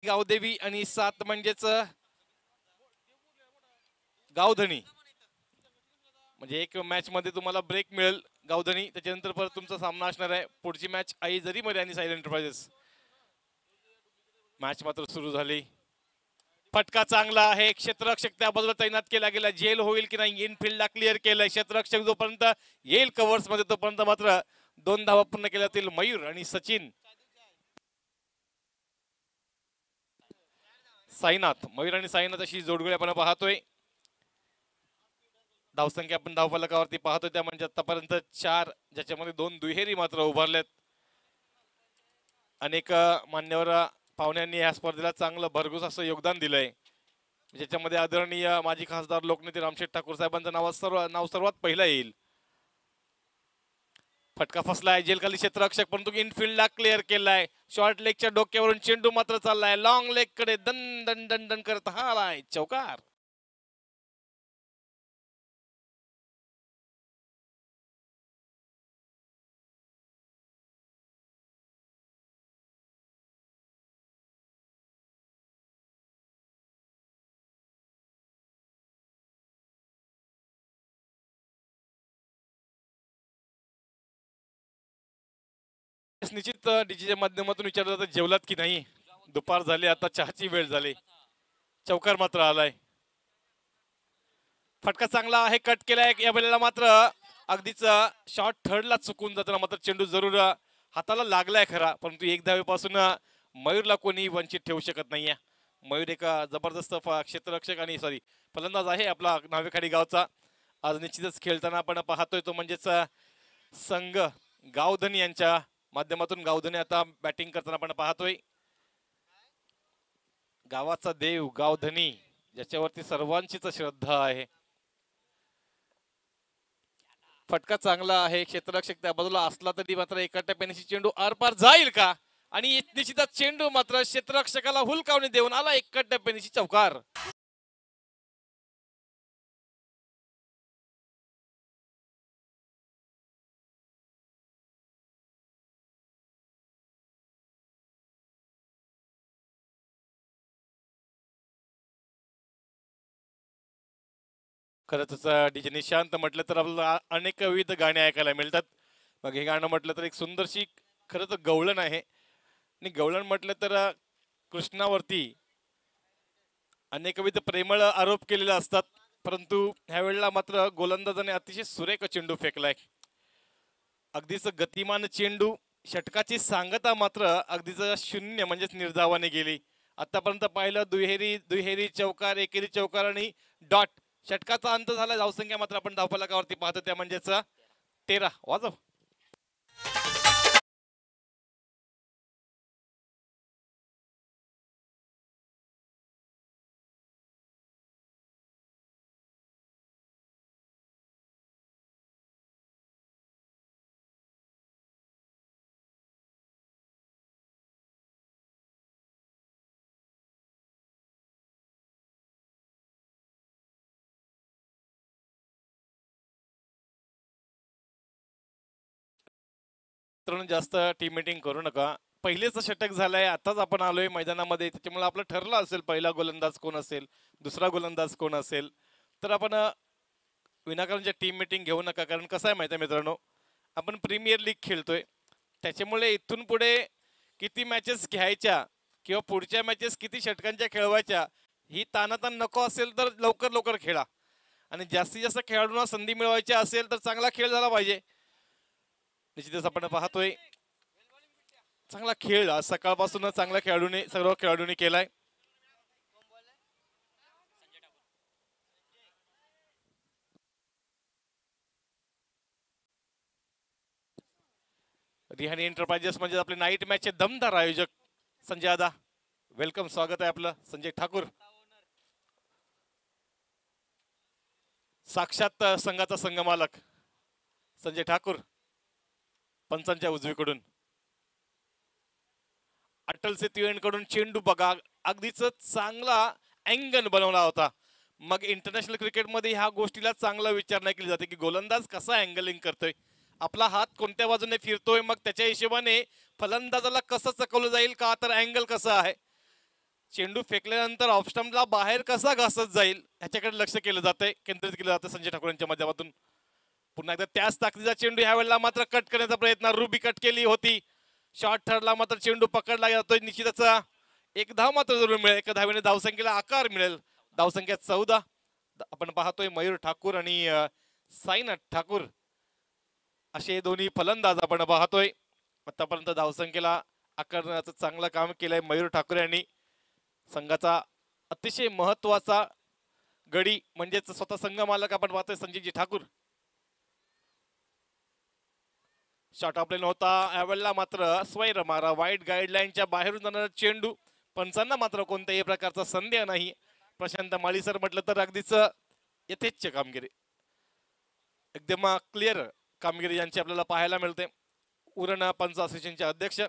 गावदेवी आणि 7 म्हणजेच गावधनी. म्हणजे एक मॅच मध्ये तुम्हाला ब्रेक मिळेल गावधनी, त्याच्यानंतर परत तुमचा सामना असणार आहे. पुढची मॅच आई जरी मध्ये आणि सायलेंट एंटरप्राइजेस. मॅच मात्र सुरू झाली. फटका चांगला आहे. क्षेत्ररक्षक त्या बाजूला तैनात केला गेला. जेल होईल की नाही, इनफिल्डला क्लिअर केलंय. क्षेत्ररक्षक जोपर्यंत येईल कव्हर्स मध्ये तोपर्यंत मात्र 2 धावा पूर्ण केल्या जातील. मयूर आणि सचिन. साईनाथ, मयूर आणि साईनाथ अशी जोडगोळी आपण पाहतोय. धावसंख्या आपण धावफलकावरती पाहतोय त्या म्हणजे आतापर्यंत 4, ज्याच्यामध्ये 2 दुहेरी मात्र उभारलेत. अनेक मान्यवर पाहुण्यांनी या स्पर्धेला चांगलं भरघोस असं योगदान दिलंय, ज्याच्यामध्ये आदरणीय माजी खासदार लोकनेते रामशेठ ठाकूर साहेबांचं नाव सर्वात पहिला येईल. फटका फसलाय. जेलखाली क्षेत्ररक्षक परंतु इनफिल्डला क्लिअर केलाय. शॉर्ट लेगच्या डोक्यावरून चेंडू मात्र चाललाय लॉंग लेग कडे. दन दन दन दन करत हा आलाय चौकार. निश्चित डीजेच्या माध्यमातून विचारलं जातं जेवलात की नाही. दुपार झाली, आता चहाची वेळ झाली. चौकार मात्र आलाय. फटका चांगला आहे. कट केलाय. या वेळेला मात्र अगदीच शॉट थर्डला चुकून जाताना मात्र चेंडू जरूर हाताला लागलाय खरा, परंतु 1 धावेपासून मयूरला कोणी वंचित ठेवू शकत नाहीये. मयूर एक जबरदस्त क्षेत्ररक्षक आणि फलंदाज आहे आपला नावेखाडी गावचा. आज निश्चितच खेळताना आपण पाहतोय तो म्हणजेच संघ गावधनी यांच्या माध्यमातून. गावधनी आता बॅटिंग करताना आपण पाहतोय. गावाचा देव गावधनी, ज्याच्यावरती सर्वांचीच श्रद्धा आहे. फटका चांगला आहे. क्षेत्ररक्षक त्या बाजूला असला तरी मात्र एका टप्प्याने चेंडू आरपार जाईल का, आणि निश्चितच चेंडू मात्र क्षेत्ररक्षकाला हुलकावणी देऊन आला एका टप्प्याने चौकार. खरंच डीजे निशांत म्हटलं तर आपल्याला अनेक विविध गाणी ऐकायला मिळतात. मग हे गाणं म्हटलं तर एक सुंदरशी खरं तर गवळण आहे. आणि गवळण म्हटलं तर कृष्णावरती अनेकविध प्रेमळ आरोप केलेले असतात, परंतु ह्या वेळेला मात्र गोलंदाजाने अतिशय सुरेख चेंडू फेकलाय. अगदीच गतिमान चेंडू. षटकाची सांगता मात्र अगदीच शून्य म्हणजेच निर्धावाने गेली. आतापर्यंत पाहिलं दुहेरी दुहेरी चौकार, एकेरी चौकार आणि डॉट. षटकाचा अंत झाला. धावसंख्या मात्र आपण धावफलकावरती पाहतो त्या म्हणजेच 13. वाजव. जास्त टीम मीटिंग करू नका. पहिलेच षटक झालंय, आताच आपण आलोय मैदानामध्ये, त्याच्यामुळे आपलं ठरलं असेल पहिला गोलंदाज कोण असेल, दुसरा गोलंदाज कोण असेल. तर आपण विनाकारणच्या टीम मीटिंग घेऊ नका. कारण कसं आहे माहिती आहे मित्रांनो, आपण प्रीमियर लीग खेळतोय, त्याच्यामुळे इथून पुढे किती मॅचेस घ्यायच्या किंवा पुढच्या मॅचेस किती षटकांच्या खेळवायच्या ही ताणाताण नको असेल तर लवकर लवकर खेळा. आणि जास्तीत जास्त खेळाडूंना संधी मिळवायची असेल तर चांगला खेळ झाला पाहिजे. निश्चितच आपण पाहतोय चांगला खेळ आज सकाळपासून चांगल्या खेळाडूंनी सर्व खेळाडूंनी केलाय. रिहानी एंटरप्राइजेस म्हणजे आपले नाईट मॅचचे दमदार आयोजक संजय दादा, वेलकम, स्वागत आहे आपलं. संजय ठाकूर साक्षात संघाचा संघमालक संजय ठाकूर पंचांच्या उजवीकडून. अटल कडून चेंडू बघा, अगदीच चांगला अँगल बनवला होता. मग इंटरनॅशनल क्रिकेटमध्ये ह्या गोष्टीला चांगला विचार नाही केली जाते की गोलंदाज कसा अँगलिंग करतोय, आपला हात कोणत्या बाजूने फिरतोय, मग त्याच्या हिशोबाने फलंदाजाला कसं चकवलं जाईल का, तर अँगल कसं आहे. चेंडू फेकल्यानंतर ऑफ स्टंपला बाहेर कसा घासत जाईल ह्याच्याकडे लक्ष केलं जातंय, केंद्रित केलं जातं संजय ठाकूर यांच्या माध्यमातून. पुन्हा एकदा त्याच ताकदीचा चेंडू ह्या वेळेला मात्र कट करण्याचा प्रयत्न, रुबी कट केली होती. शॉर्ट ठरला मात्र चेंडू पकडला जातोय. निश्चितच एक धाव मात्र जरूर मिळेल. एका धावेने धावसंख्येला आकार मिळेल. धावसंख्या 14. आपण पाहतोय मयूर ठाकूर आणि साईनाथ ठाकूर असे दोन्ही फलंदाज आपण पाहतोय. आतापर्यंत धावसंख्येला आकारण्याचं चांगलं काम केलंय मयूर ठाकूर यांनी. संघाचा अतिशय महत्वाचा गडी म्हणजेच स्वतः संघ मालक आपण पाहतोय संजयजी ठाकूर. शॉट ऑफलाईन होता यावेळेला मात्र स्वैर मारा वाईट गाईडलाईनच्या बाहेरून जाणारा चेंडू. पंचांना मात्र कोणत्याही प्रकारचा संदेह नाही. प्रशांत माळी सर म्हटलं तर अगदीच यथेच्छ कामगिरी, एकदम क्लिअर कामगिरी यांची आपल्याला पाहायला मिळते. उरण पंच असोसिएशनचे अध्यक्ष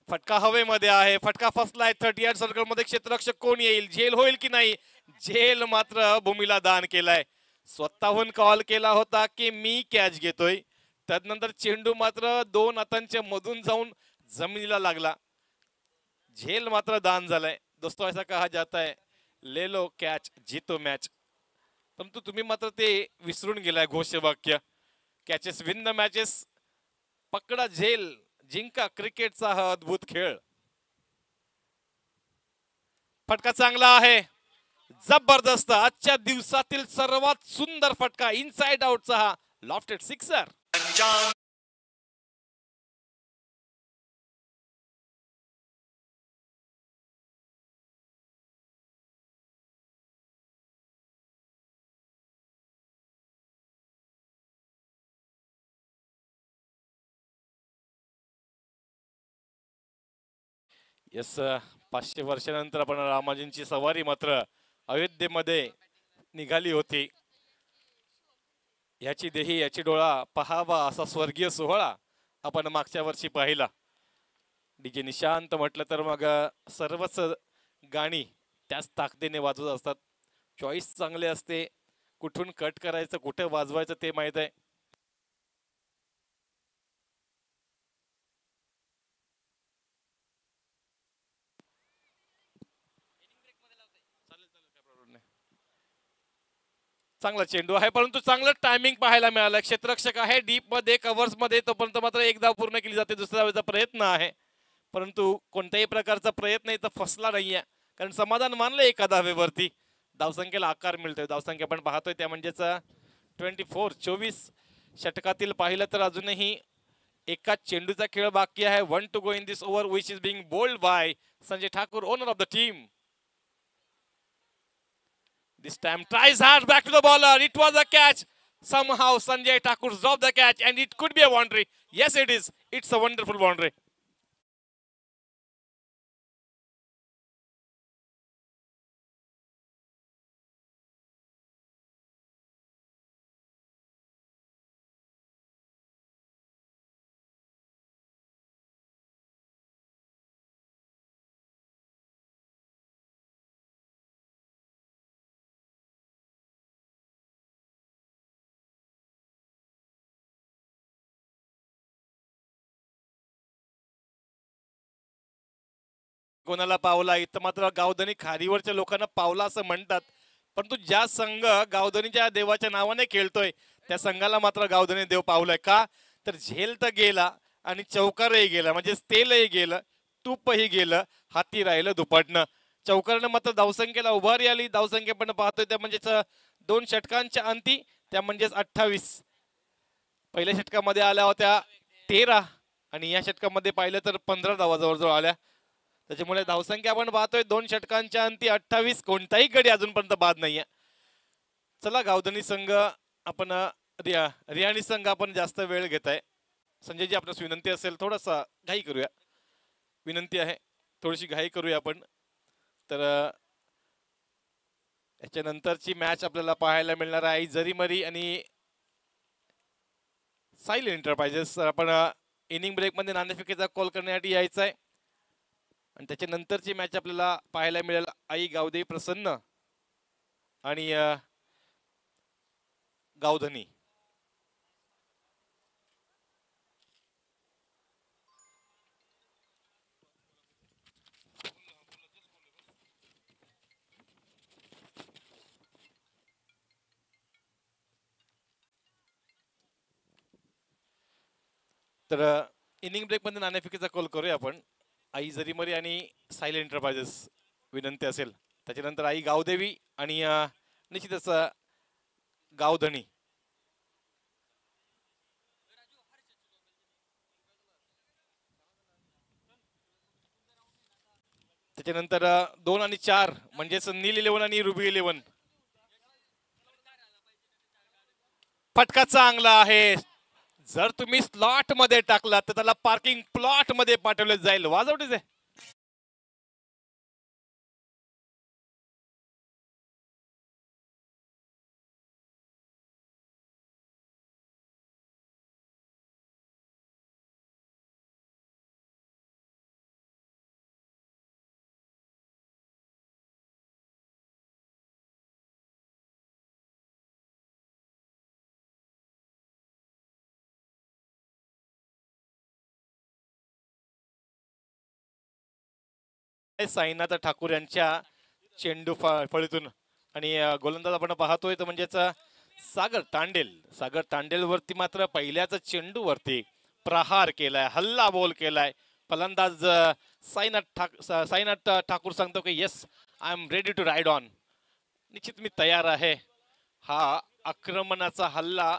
फटका हवेमध्ये आहे. फटका फसलाय 30 यार्ड सर्कल मध्ये. क्षेत्ररक्षक कोण येईल, झेल होईल की नाही? झेल मात्र भूमीला दान केलाय. स्वतःहून कॉल केला होता की मी कॅच घेतोय. त्यानंतर चेंडू मात्र 2 हातांच्या मधून जाऊन जमिनीला लागला. झेल मात्र दान झालाय. दोस्तों ऐसा कहा जाता है ले लो कॅच जीतो मॅच. परंतु तुम्ही मात्र ते विसरून गेलाय घोषवाक्य. Catches win the matches. पकडा झेल, जिंका क्रिकेटचा हा अद्भुत खेळ. फटका चांगला आहे, जबरदस्त. आजच्या दिवसातील सर्वात सुंदर फटका इनसाइड आउटचा हा लॉफ्टेड सिक्सर. यस, 500 वर्षानंतर आपण रामाजींची सवारी मात्र अयोध्येमध्ये निघाली होती. याची देही याची डोळा पहावा असा स्वर्गीय सोहळा आपण मागच्या वर्षी पाहिला. डीजे निशांत म्हटलं तर मग सर्वच गाणी त्याच ताकदीने वाजवत असतात. चॉईस चांगले असते. कुठून कट करायचं कुठे वाजवायचं ते माहित आहे. चांगला चेंडू आहे परंतु चांगलं टायमिंग पाहायला मिळालं. क्षेत्ररक्षक आहे डीप मध्ये कव्हर्स मध्ये. तोपर्यंत मात्र एक धाव पूर्ण केली जाते. दुसऱ्या वेळेचा प्रयत्न आहे परंतु कोणत्याही प्रकारचा प्रयत्न इथं फसला नाहीये. कारण समाधान मानलं एका धावेवरती. धावसंख्येला आकार मिळतोय. धावसंख्या आपण पाहतोय त्या म्हणजेच 24 षटकातील पाहिलं तर अजूनही एका चेंडूचा खेळ बाकी आहे. 1 to go in this over which is being bowled by Sanjay Thakur, owner of the team. This time tries hard back to the bowler. It was a catch. Somehow Sanjay Thakur dropped the catch and it could be a boundary. Yes, it is. It's a wonderful boundary. कोणाला पावला इथं मात्र गावधनी खारीवरच्या लोकांना पावला असं म्हणतात. परंतु ज्या संघ गावधनीच्या देवाच्या नावाने खेळतोय त्या संघाला मात्र गावधनी देव पावलाय. का तर झेल तर गेला आणि चौकारही गेला. म्हणजे तेलही गेलं, तूपही गेलं, हाती राहिलं दुपटणं. चौकारनं मात्र धावसंख्येला उभारी आली. धावसंख्या पण पाहतोय त्या म्हणजेच 2 षटकांच्या अंती त्या म्हणजेच 28. पहिल्या षटकामध्ये आल्या होत्या 13 आणि या षटकामध्ये पाहिलं तर 15 धावा जवळजवळ आल्या. त्याच्यामुळे धावसंख्या आपण पाहतोय 2 षटकांच्या अंती 28. कोणताही गडी अजूनपर्यंत बाद नाहीये. चला गावधनी संघ आपण रियाणी संघ आपण जास्त वेळ घेत आहे. संजयजी आपल्यास विनंती असेल थोडासा घाई करूया. विनंती आहे थोडीशी घाई करूया आपण. तर याच्यानंतरची मॅच आपल्याला पाहायला मिळणार आहे जरीमरी आणि साईल एंटरप्राइजेस. आपण इनिंग ब्रेक मध्ये नाणेफेकीचा कॉल करण्यासाठी यायचं आहे आणि त्याच्यानंतरची मॅच आपल्याला पाहायला मिळेल आई गावदेवी प्रसन्न आणि गावधनी. तर इनिंग ब्रेक मध्ये नाणेफेकीचा कॉल करूया आपण. आई जरीमरी आणि साईल एंटरप्राइजेस विनंती असेल. त्याच्यानंतर आई गावदेवी आणि निश्चितच गावधनी. त्याच्यानंतर 2 आणि 4 म्हणजेच नील 11 आणि रुबी 11. फटका चांगला आहे. जर तुम्ही स्लॉट मध्ये टाकला तर त्याला पार्किंग प्लॉट मध्ये पाठवले जाईल. वाजवटीच आहे. साईनाथ ठाकूर यांच्या चेंडू फळीतून आणि गोलंदाज आपण पाहतोय तर म्हणजेच सागर तांडेल वरती मात्र पहिल्याच चेंडू वरती प्रहार केलाय, हल्ला बोल केलाय. फलंदाज साईनाथ ठाकूर सांगतो की yes, I am ready to ride on. निश्चित मी तयार आहे हा आक्रमणाचा हल्ला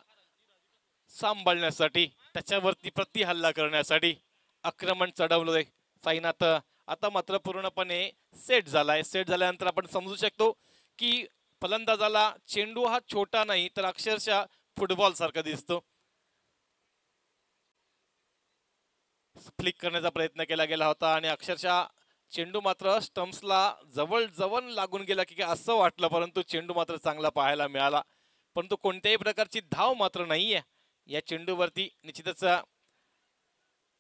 सांभाळण्यासाठी, त्याच्यावरती प्रति हल्ला करण्यासाठी आक्रमण चढवलंय साईनाथ. आता मात्र पूर्णपणे सेट झालाय. सेट झाल्यानंतर आपण समजू शकतो की फलंदाजाला चेंडू हा छोटा नाही तर अक्षरशः फुटबॉल सारखा दिसतो. फ्लिक करण्याचा प्रयत्न केला गेला होता आणि अक्षरशः चेंडू मात्र स्टम्प्सला जवळ जवळ लागून गेला की असं वाटलं, परंतु चेंडू मात्र चांगला पाहायला मिळाला. परंतु कोणत्याही प्रकारची धाव मात्र नाहीये या चेंडूवरती. निश्चितच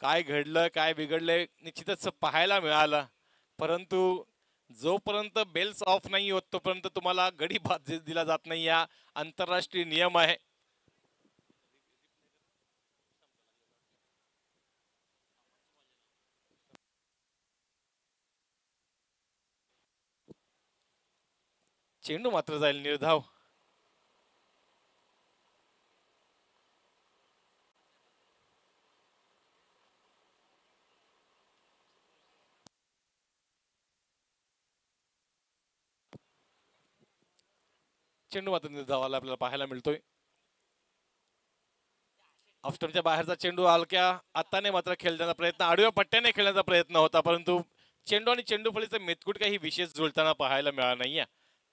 काय घडलं काय बिघडलंय निश्चितच पाहायला मिळालं, परंतु जोपर्यंत बेल्स ऑफ नाही होत तोपर्यंत तुम्हाला गडी बाद दिला जात नाही. या आंतरराष्ट्रीय नियम आहे. चेंडू मात्र जाईल निर्धाव. चेंडू मात्र निर्धावाला आपल्याला पाहायला मिळतोय. ऑफस्टमच्या बाहेरचा चेंडू हलक्या आताने मात्र खेळण्याचा प्रयत्न, आडव्या पट्ट्याने खेळण्याचा प्रयत्न होता, परंतु चेंडू आणि चेंडू फळीचं मेतकूट काही विशेष जुळताना पाहायला मिळाला नाहीये.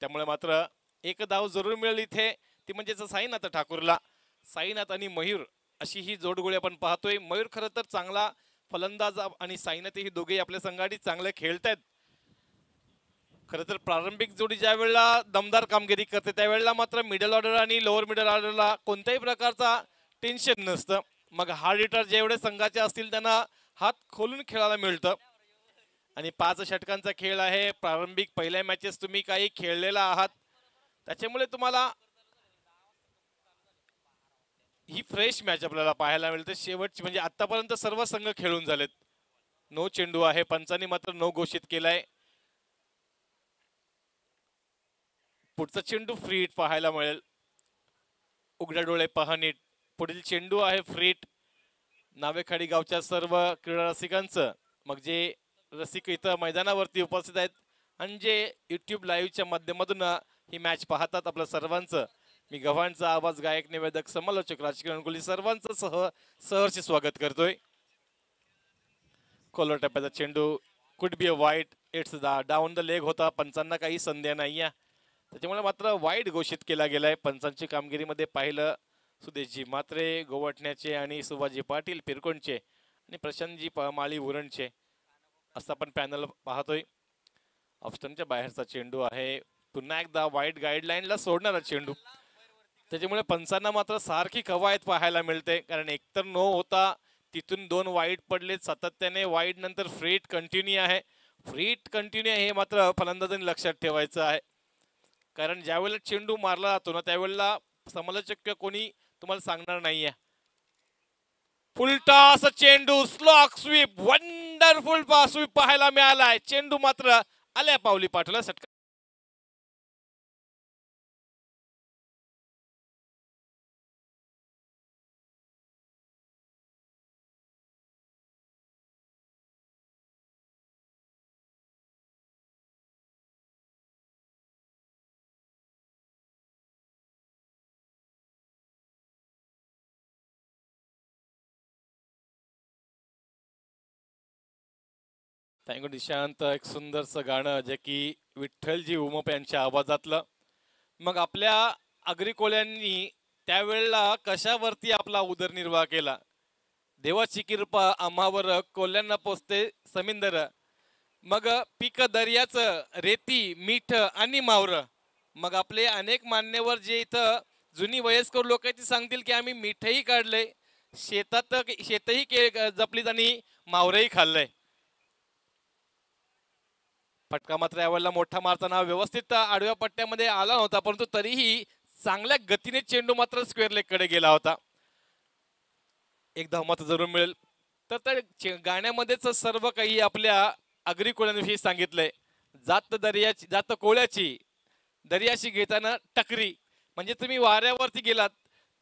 त्यामुळे मात्र एक धाव जरूर मिळेल इथे, ती म्हणजेच साईनाथ ठाकूरला. साईनाथ आणि मयूर अशी ही जोडगोळी आपण पाहतोय. मयूर खरं तर चांगला फलंदाज आणि साईनाथ ही दोघेही आपल्या संघाटी चांगले खेळतायत. खरं तर प्रारंभिक जोडी ज्या वेळेला दमदार कामगिरी करते त्यावेळेला मात्र मिडल ऑर्डर आणि लोअर मिडल ऑर्डरला कोणत्याही प्रकारचा टेन्शन नसतं. मग हार्ड हिटर जेवढे संघाचे असतील त्यांना हात खोलून खेळायला मिळतं. आणि 5 षटकांचा खेळ आहे. प्रारंभिक पहिल्या मॅचेस तुम्ही काही खेळलेला आहात, त्याच्यामुळे तुम्हाला ही फ्रेश मॅच आपल्याला पाहायला मिळते. शेवटची म्हणजे आतापर्यंत सर्व संघ खेळून झालेत. नो चेंडू आहे. पंचांनी मात्र नो घोषित केलाय. पुढचा चेंडू फ्री हिट पाहायला मिळेल. उघड्या डोळे पहा नीट. पुढील चेंडू आहे फ्री हिट. नावेखाडी गावच्या सर्व क्रीडा रसिकांचं, मग जे रसिक इथं मैदानावरती उपस्थित आहेत आणि जे युट्यूब लाईव्हच्या माध्यमातून ही मॅच पाहतात, आपल्या सर्वांचं मी गव्हाणचा आवाज गायक निवेदक समालोचक राजकीय अनुकूली सर्वांचं सहर्ष स्वागत करतोय. कॉलर टप्प्याचा चेंडू कुड बी अ वाईट. इट्स डाऊन द लेग होता. पंचांना काही संधी नाही आहे, त्याच्यामुळे मात्र वाईट घोषित केला गेलाय. पंचांची कामगिरीमध्ये पाहिलं सुदेशजी मात्रे गोवटण्याचे आणि सुभाजी पाटील पिरकोणचे आणि प्रशांतजी माळी उरणचे असं आपण पॅनल पाहतोय. ऑप्शनच्या बाहेरचा चेंडू आहे. पुन्हा एकदा वाईट गाईडलाईनला सोडणारा चेंडू, त्याच्यामुळे पंचांना मात्र सारखी कवायत पाहायला मिळते. कारण एकतर नो होता, तिथून 2 वाईट पडले सातत्याने. वाईट नंतर फ्रीट कंटिन्यू आहे. फ्रीट कंटिन्यू हे मात्र फलंदाजांनी लक्षात ठेवायचं आहे. कारण ज्यावेळेला चेंडू मारला जातो ना त्यावेळेला समालोचक कोणी तुम्हाला सांगणार नाहीये. फुलटॉस चेंडू स्लॉक स्वीप वंडरफुल स्वीप पाहायला मिळालाय. चेंडू मात्र आल्या पावली पाठवला षटकार. थँक्यू निशांत. एक सुंदरचं गाणं जे की विठ्ठलजी उमप यांच्या आवाजातलं. मग आपल्या आगरी कोल्यांनी त्यावेळेला कशावरती आपला उदरनिर्वाह केला. देवाची कृपा आम्हावर कोल्यांना पोचते समिंदर. मग पीक दर्याचं रेती मीठ आणि मावर. मग आपले अनेक मान्यवर जे इथं जुनी वयस्कर लोक ती सांगतील की आम्ही मीठही काढलंय, शेतही जपलीत आणि मावरही खाल्लंय. फटका मात्र यावेळेला मोठा मारताना व्यवस्थित आडव्या पट्ट्यामध्ये आला होता, परंतु तरीही चांगल्या गतीने चेंडू मात्र स्क्वेअर लेग कडे गेला होता. एक धाव मात्र जरूर मिळेल. तर गाण्यामध्येच सर्व काही आपल्या आगरी कोळ्यांविषयी सांगितलंय. जात कोळ्याची दर्याशी घेताना टकरी. म्हणजे तुम्ही वाऱ्यावरती गेलात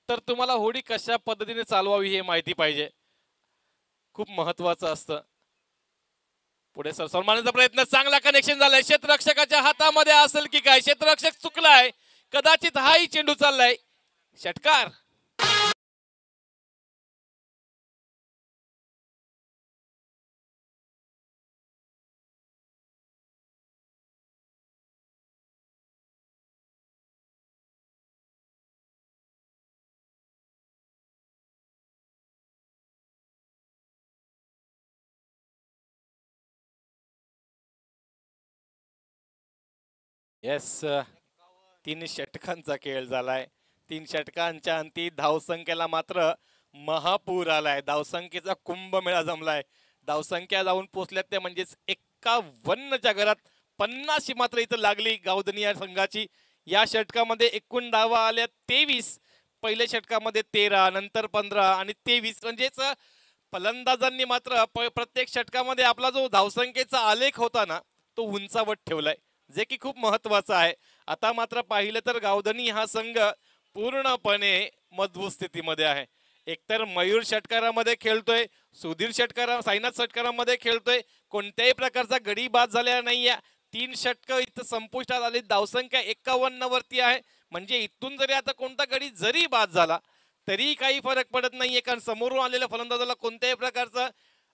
तर तुम्हाला होडी कशा पद्धतीने चालवावी हे माहिती पाहिजे. खूप महत्वाचं असतं. पुढे सन्मानाचा प्रयत्न, चांगला कनेक्शन झालाय. क्षेत्ररक्षकाच्या हातामध्ये असेल की काय, क्षेत्ररक्षक चुकलाय कदाचित. हाही चेंडू चाललाय षटकार. येस, 3 षटकांचा खेळ झालाय. 3 षटकांच्या अंती धावसंख्येला मात्र महापूर आलाय. धावसंख्येचा कुंभमेळा जमलाय. धावसंख्या जाऊन पोहोचल्यात ते म्हणजेच 51च्या घरात 50 मात्र इथं लागली गावधनी या संघाची. या षटकामध्ये एकूण धावा आल्या 23. पहिल्या षटकामध्ये 13, नंतर 15 आणि 23. म्हणजेच फलंदाजांनी मात्र प्रत्येक षटकामध्ये आपला जो धावसंख्येचा आलेख होता ना तो उंचावत ठेवलाय, जे की खूप महत्वाचं आहे. आता मात्र पाहिलं तर गावधनी हा संघ पूर्णपणे मजबूत स्थितीमध्ये आहे. एकतर मयूर षटकारामध्ये खेळतोय, सुधीर साईनाथ षटकारामध्ये खेळतोय. कोणत्याही प्रकारचा गडी बाद झालेला नाहीये. 3 षटक इथं संपुष्टात आली. धावसंख्या 51 वरती आहे. म्हणजे इथून जरी आता कोणता गडी जरी बाद झाला तरी काही फरक पडत नाहीये, कारण समोरून आलेल्या फलंदाजाला कोणत्याही प्रकारचं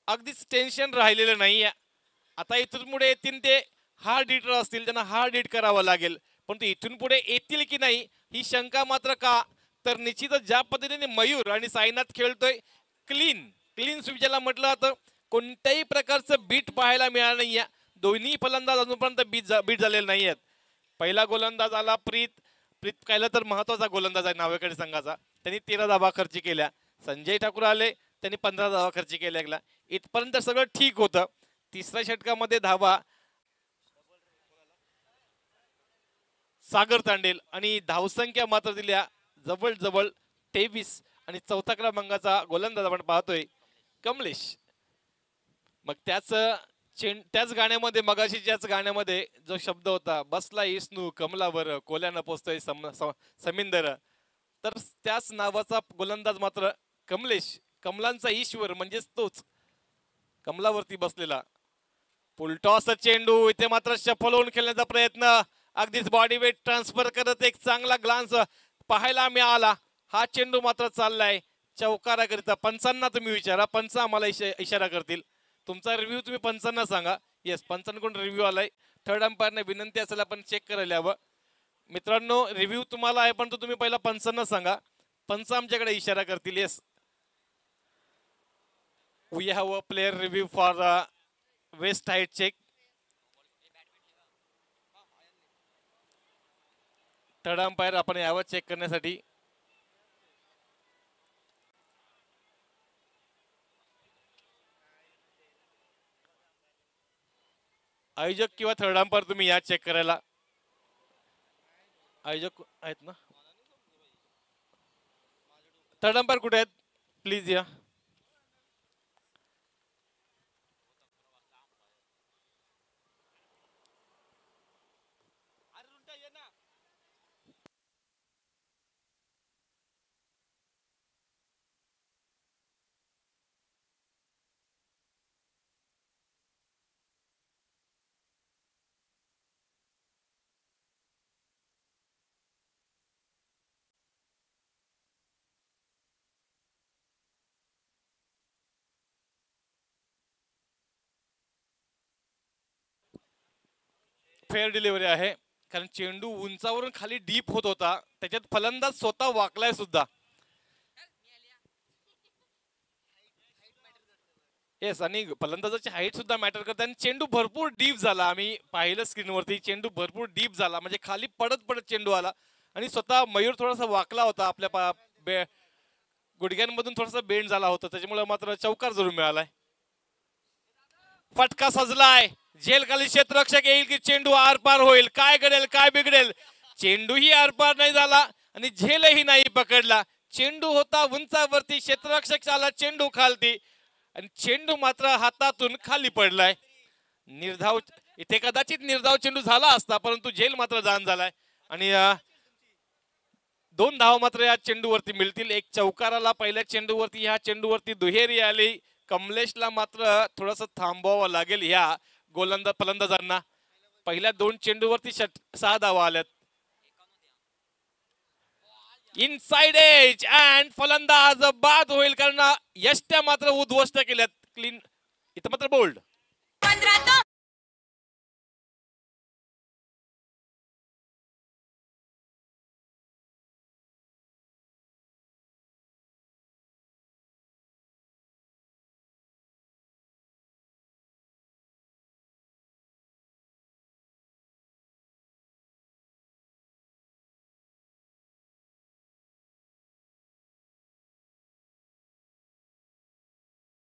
अगदीच टेन्शन राहिलेलं नाहीये. आता इथून पुढे येतील ते हार्ड हिटर असतील, त्यांना हार्ड हिट करावं लागेल. परंतु इथून पुढे येतील की नाही ही शंका मात्र का, तर निश्चितच ज्या पद्धतीने मयूर आणि साईनाथ खेळतोय क्लीन क्लीन स्वीप ज्याला म्हटलं जातं, कोणत्याही प्रकारचं बीट पाहायला मिळालं नाहीये. दोन्ही फलंदाज अजूनपर्यंत बीट झालेले नाही आहेत. पहिला गोलंदाज आला प्रीत कायला तर महत्वाचा गोलंदाज आहे नावेकडे संघाचा. त्यांनी 13 धावा खर्च केल्या. संजय ठाकूर आले, त्यांनी 15 धावा खर्च केल्या. इथपर्यंत सगळं ठीक होतं. तिसऱ्या षटकामध्ये धावा सागर तांडेल आणि धावसंख्या मात्र दिल्या जवळ 23. आणि चौथा क्रमांकाचा गोलंदाज आपण पाहतोय कमलेश. मग त्याच गाण्यामध्ये मगाशी ज्याच गाण्यामध्ये जो शब्द होता, बसला इस्नू कमलावर कोल्यानं पोचतोय समिंदर, तर त्याच नावाचा गोलंदाज मात्र कमलेश, कमलांचा ईश्वर म्हणजेच तोच कमलावरती बसलेला. फुलटॉस चेंडू इथे मात्र सफल होऊन खेळण्याचा प्रयत्न, अगदीच बॉडी वेट ट्रान्सफर करत एक चांगला ग्लान्स पाहायला मिळाला. हा चेंडू मात्र चाललाय चौकाराकरिता. पंचांना तुम्ही विचारा, पंच आम्हाला इशारा करतील. तुमचा रिव्ह्यू तुम्ही पंचांना सांगा. येस, पंचांकडून रिव्ह्यू आलाय. थर्ड अंपायरने विनंती असेल आपण चेक करायला हवं. मित्रांनो, रिव्ह्यू तुम्हाला आहे पण तुम्ही पहिला पंचांना सांगा, पंच आमच्याकडे इशारा करतील. Yes, we have a player review for waist height check. Third umpire आपण यावं चेक करण्यासाठी. आयोजक किंवा थर्ड अंपायर तुम्ही या चेक करायला. आयोजक आहेत ना? थर्ड अंपायर कुठे आहेत? प्लीज या. फेअर डिलिव्हरी आहे, कारण चेंडू उंचावरून खाली डीप होत होता, त्याच्यात फलंदाज स्वतः वाकलाय सुद्धा. येस, आणि फलंदाजाची हाईट सुद्धा मॅटर करते, आणि चेंडू भरपूर डीप झाला. आम्ही पाहिलं स्क्रीनवरती, चेंडू भरपूर डीप झाला, म्हणजे खाली पडत पडत चेंडू आला, आणि स्वतः मयूर थोडासा वाकला होता, आपल्या गुडघ्यांमधून थोडासा बेंड झाला होता, त्याच्यामुळे मात्र चौकार जरूर मिळालाय. फटका सजलाय, झेल खाली क्षेत्ररक्षक येईल की चेंडू आरपार होईल? काय घडेल, काय बिघडेल? चेंडूही आरपार नाही झाला आणि झेलही नाही पकडला. चेंडू होता उंचावरती, क्षेत्ररक्षक आला चेंडू खालती, आणि चेंडू मात्र हातातून खाली पडलाय. निर्धाव इथे कदाचित निर्धाव चेंडू झाला असता, परंतु झेल मात्र जाण झालाय. आणि 2 धाव मात्र या चेंडूवरती मिळतील. एक चौकाराला पहिल्या चेंडूवरती, ह्या चेंडूवरती दुहेरी आली. कमलेशला मात्र थोडस थांबवावं लागेल ह्या फलंदाजांना. पहिल्या 2 चेंडूवरती 6 धावा आल्यात. इनसाइड एज अँड फलंदाज बाद होईल, कारण यष्ट्या मात्र उद्ध्वस्त केल्यात. क्लीन इथं मात्र बोल्ड.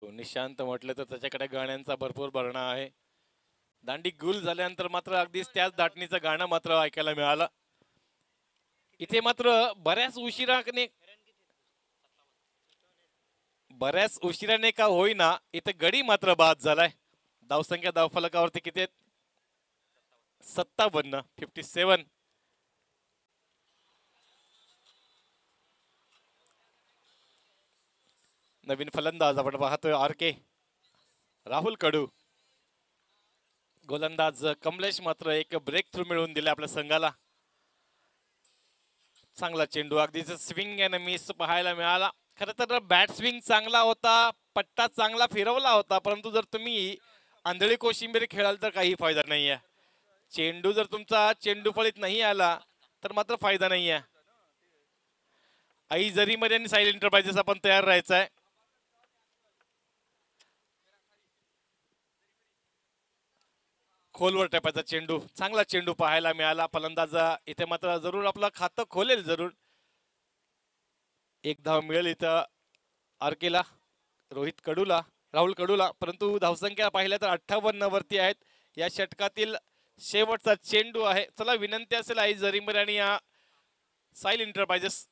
निशांत म्हटलं तर त्याच्याकडे गाण्यांचा भरपूर भरणा आहे. दांडी गुल झाल्यानंतर मात्र अगदीच त्याच दाटणीचं गाणं मात्र ऐकायला मिळालं. इथे मात्र बऱ्याच उशिराने का होईना इथे गडी मात्र बाद झालाय. धावसंख्या धावफलकावरती किती आहेत? 57, 57. नवीन फलंदाज आपण पाहतोय आर के राहुल कडू. गोलंदाज कमलेश मात्र एक ब्रेक थ्रू मिळवून दिले आपल्या संघाला. चांगला चेंडू, अगदीच स्विंग अँड मिस पाहायला मिळाला. खरं तर बॅट स्विंग चांगला होता, पट्टा चांगला फिरवला होता, परंतु जर तुम्ही आंधळी कोशिंबीर खेळाल तर काही फायदा नाहीये. चेंडू जर तुमचा चेंडू फळीत नाही आला तर मात्र फायदा नाहीये. आई जरी मध्ये आणि साईल एंटरप्राइजेस आपण तयार राहायचं आहे. खोलवर टप्प्याचा चेंडू, चांगला चेंडू पाहायला मिळाला. फलंदाज इथे मात्र जरूर आपलं खातं खोलेल जरूर. एक धाव मिळेल इथं आरकेला, रोहित कडूला, राहुल कडूला. परंतु धावसंख्या पाहिल्या तर 58 वरती आहेत. या षटकातील शेवटचा चेंडू आहे. चला, विनंती असेल आई जरीमर आणि या साईल एंटरप्राइजेस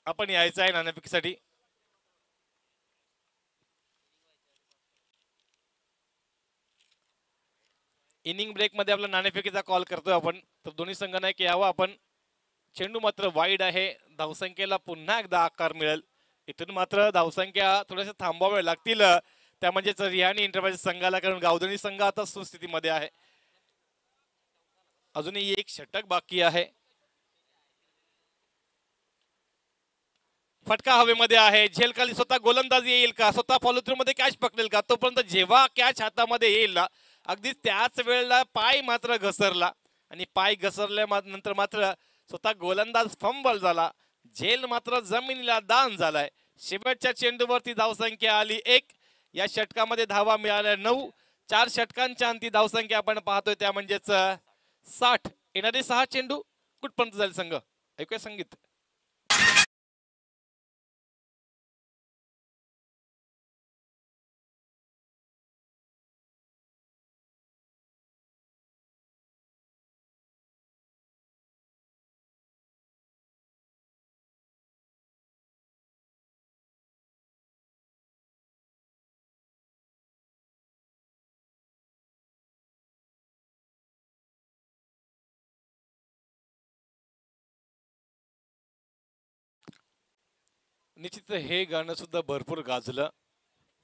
आपण यायचं आहे नाणेफेकीसाठी. इनिंग ब्रेक मध्ये आपला नाणेफेकीचा कॉल करतोय आपण, तर दोन्ही संघांना एक यावं आपण. चेंडू मात्र वाईड आहे, धावसंख्येला पुन्हा एकदा आकार मिळेल. इथून मात्र धावसंख्या थोड्याशा थांबवाव्या लागतील, त्या म्हणजेच रिहाणी एंटरप्राइजेस संघाला, कारण गावधनी संघ आता सुस्थितीमध्ये आहे. अजूनही एक षटक बाकी आहे. फटका हवेमध्ये आहे, झेल खाली. स्वतः गोलंदाज येईल का, स्वतः फॉलो थ्रू मध्ये कॅच पकडेल का? तोपर्यंत जेव्हा कॅच हातामध्ये येईल ना, अगदी त्याच वेळेला पाय मात्र घसरला, आणि पाय घसरल्या नंतर मात्र स्वतः गोलंदाज फंबल झाला. झेल मात्र जमिनीला दान झालाय. शेवटच्या चेंडूवरती धावसंख्या आली 1. या षटकामध्ये धावा मिळाल्या 9. 4 षटकांच्या अंती धावसंख्या आपण पाहतोय त्या म्हणजेच 60. येणारे 6 चेंडू कुठपर्यंत जाईल संघ? ऐकूया संगीत. निश्चित हे गाणं सुद्धा भरपूर गाजलं.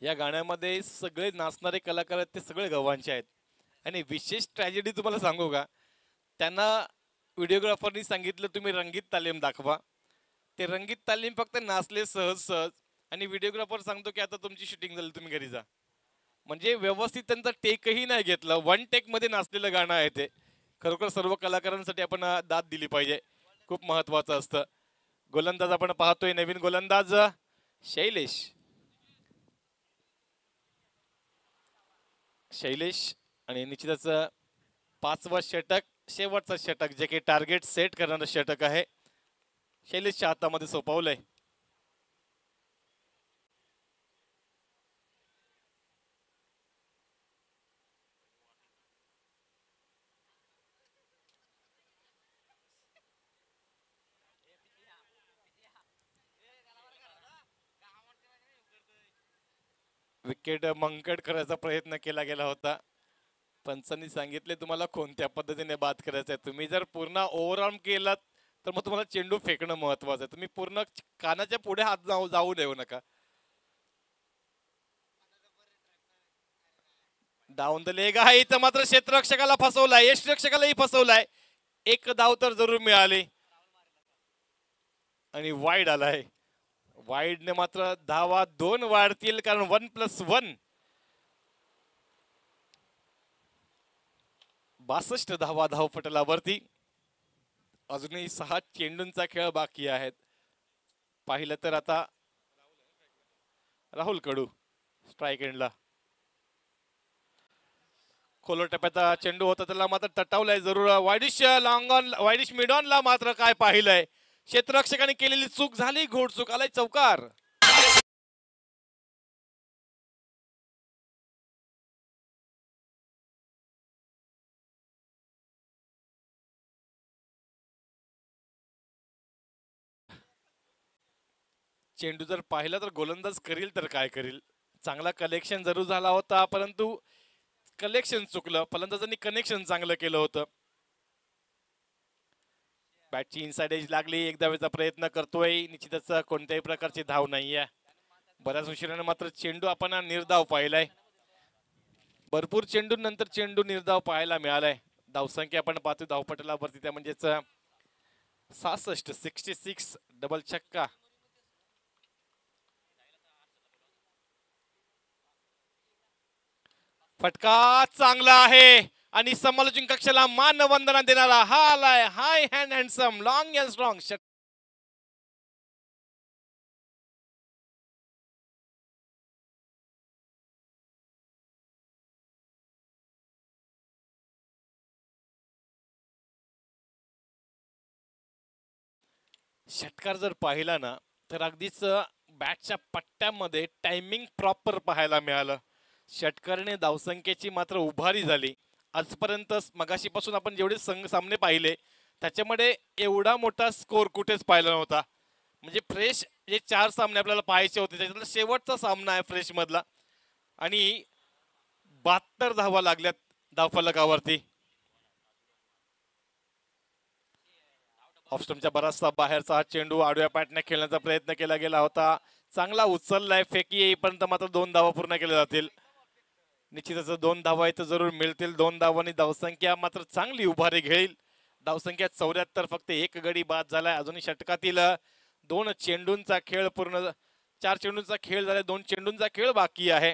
या गाण्यामध्ये सगळे नाचणारे कलाकार आहेत ते सगळे गव्हाणचे आहेत. आणि विशेष ट्रॅजेडी तुम्हाला सांगू का, त्यांना व्हिडिओग्राफरनी सांगितलं तुम्ही रंगीत तालीम दाखवा. ते रंगीत तालीम फक्त नाचले सहज सहज, आणि व्हिडिओग्राफर सांगतो की आता तुमची शूटिंग झाली, तुम्ही घरी जा. म्हणजे व्यवस्थित त्यांचा टेकही नाही घेतला. वन टेक मध्ये नाचलेलं गाणं आहे ते. खरोखर सर्व कलाकारांसाठी आपण दाद दिली पाहिजे, खूप महत्वाचं असतं. गोलंदाज आपण पाहतोय, नवीन गोलंदाज शैलेश. शैलेश आणि निश्चितच पाचवा षटक, शेवटचा षटक, जे काही टार्गेट सेट करणारं षटक आहे, शैलेशच्या हातामध्ये सोपवलंय. विकेट मंकड करायचा प्रयत्न केला गेला होता. पंचांनी सांगितले तुम्हाला कोणत्या पद्धतीने बाद करायचं आहे. तुम्ही जर पूर्ण ओव्हरआर्म केलात तर मग तुम्हाला चेंडू फेकणं महत्वाचं आहे. तुम्ही पूर्ण कानाच्या पुढे हात जाऊ जाऊ देऊ नका. डाऊन द लेग आहे इथं, मात्र क्षेत्ररक्षकाला फसवलाय, यष्टिरक्षकालाही फसवलाय. एक धाव तर जरूर मिळाली आणि वाईड आलाय. वाईडने मात्र धावा दोन वाढतील, कारण 1+1 62 धावा धावपटलावरती. अजूनही 6 चेंडूंचा खेळ बाकी आहेत. पाहिलं तर आता राहुल कडू स्ट्राईक एंडला. खोलो टप्प्याचा चेंडू होता, त्याला मात्र तटावलाय जरूर. Wideish long on, wideish mid ऑनला मात्र काय पाहिलंय, क्षेत्ररक्षकाने केलेली चूक झाली, घोडचूक, आलाय चौकार. चेंडू जर पाहिला तर गोलंदाज करील तर काय करील. चांगला कलेक्शन जरूर झाला होता, परंतु कलेक्शन चुकलं. फलंदाजांनी कनेक्शन चांगलं केलं होतं. बॅटची इनसाइड एज लागली, एक धावेचा प्रयत्न करतोय. निश्चितच कोणत्याही प्रकारची धाव नाहीये. बऱ्याच उशिराने मात्र चेंडू आपण निर्धाव पाहिलाय. भरपूर चेंडू नंतर चेंडू निर्धाव पाहायला मिळालाय. धावसंख्या आपण पाहतो धावपटलावरती, त्या म्हणजेच 66 डबल छक्का. फटका चांगला आहे आणि समालोचन कक्षाला मानवंदना देणारा हा आलाय high hand handsome long and strong. षटकार जर पाहिला ना तर अगदीच बॅटच्या पट्ट्यामध्ये टायमिंग प्रॉपर पाहायला मिळालं. षटकाराने धावसंख्येची मात्र उभारी झाली. आजपर्यंत मगाशीपासून आपण जेवढे सामने पाहिले त्याच्यामध्ये एवढा मोठा स्कोर कुठेच पाहिला नव्हता. म्हणजे फ्रेश जे 4 सामने आपल्याला पाहायचे होते त्याच्यातला शेवटचा सामना आहे फ्रेश मधला, आणि 72 धावा लागल्यात धावफलकावरती. ऑफस्टमच्या बराचसा बाहेरचा हा चेंडू आडव्या पॅटने खेळण्याचा प्रयत्न केला गेला होता. चांगला उचललाय, फेकी येईपर्यंत मात्र 2 धावा पूर्ण केल्या जातील. निश्चितच 2 धावा इथं जरूर मिळतील. 2 धावांनी धावसंख्या मात्र चांगली उभारी घेईल. धावसंख्या 74, फक्त एक गडी बाद झालाय. अजूनही षटकातील 2 चेंडूंचा खेळ पूर्ण, 4 चेंडूंचा खेळ झालाय, 2 चेंडूंचा खेळ बाकी आहे.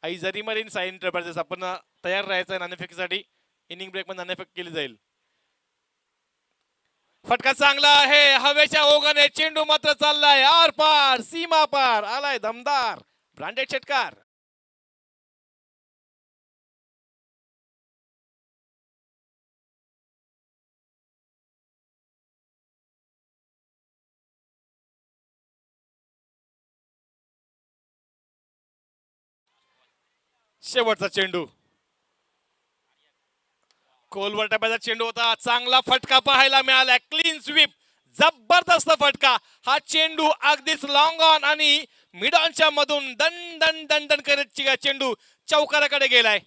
आई जरी मरीन साइन आपण तयार राहायचं नाणेफेकीसाठी. इनिंग ब्रेक मध्ये नाणेफेक केली जाईल. फटका चांगला आहे, हवेच्या ओघाने चेंडू मात्र चाललाय आर पार, सीमा पार, आलाय दमदार ब्रांडेड षटकार. शेवटचा चेंडू, खोलवर टप्प्याचा चेंडू होता. चांगला फटका पाहायला मिळाला, क्लीन स्वीप, जबरदस्त फटका. हा चेंडू अगदीच लॉंग ऑन आणि मिड ऑनच्या मधून दन दन दन दन करत चेंडू चौकाराकडे गेलाय.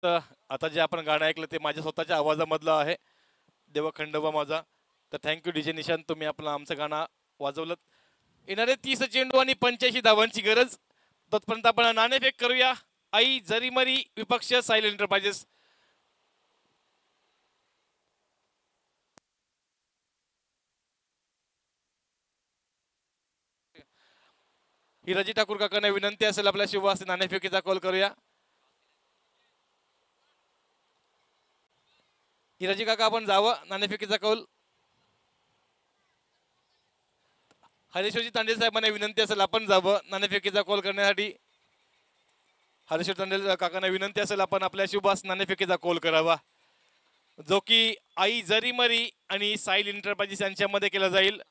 तर आता जे आपण गाणं ऐकलं ते माझ्या स्वतःच्या आवाजामधलं आहे, देवा खंडोबा माझा. तर थँक्यू डीजे निशांत, तुम्ही आपलं आमचं गाणं वाजवलं. येणारे 30 चेंडू आणि 85 धावांची गरज. तोपर्यंत आपण नाणेफेक करूया. आई जरीमरी विपक्ष साईल एंटरप्राइजेस. हिराजी ठाकूर काकांना विनंती असेल आपल्या शुभ नाणेफेकीचा कॉल करूया. हिराजी काका आपण जावं नाणेफेकीचा कौल. हरेश्वरजी तांडेल साहेबांना विनंती असेल आपण जावं नाणेफेकीचा कॉल करण्यासाठी. हरेश्वर तांडेल काकांना विनंती असेल आपण आपल्या शुभ नाणेफेकीचा कॉल करावा, जो की आई जरीमरी आणि साईल एंटरप्राइजेस यांच्यामध्ये केला जाईल.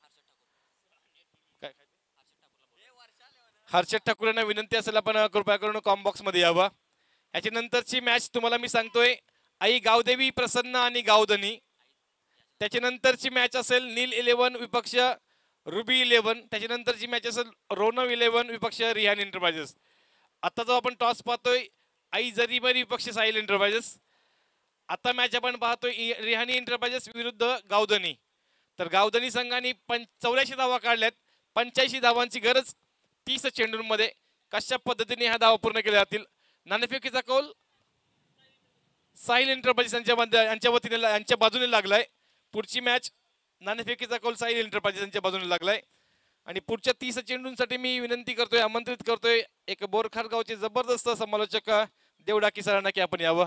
हर्षद ठाकूर यांना विनंती असेल आपण कृपया करून कॉम्बॉक्स मध्ये यावं. याच्या नंतरची मॅच तुम्हाला मी सांगतोय, आई गावदेवी प्रसन्न आणि गावधनी. त्याच्यानंतरची मॅच असेल नील 11 विपक्ष रुबी 11. त्याच्यानंतरची मॅच असेल रोनव 11 विपक्ष रिहान एंटरप्राइजेस. आता जो आपण टॉस पाहतोय आई जरीमरी विपक्ष साईल एंटरप्राइजेस. आता मॅच आपण पाहतोय रिहानी एंटरप्राइजेस विरुद्ध गावधनी. तर गावधनी संघाने 84 धावा काढल्यात. 85 धावांची गरज 30 चेंडूंमध्ये. कशा पद्धतीने ह्या धावा पूर्ण केल्या जातील. नाणेफेकीचा कौल साहिल एंटरप्राइजेस यांच्या वतीने यांच्या बाजूने लागलाय. पुढची मॅच नाणेफेकीचा कौल साहिल एंटरप्राइजेस यांच्या बाजूने लागलाय. आणि पुढच्या 30 चेंडूंसाठी मी विनंती करतोय, आमंत्रित करतोय एक बोरखार गावचे जबरदस्त समालोचक देवडाकी सरांना की आपण यावं.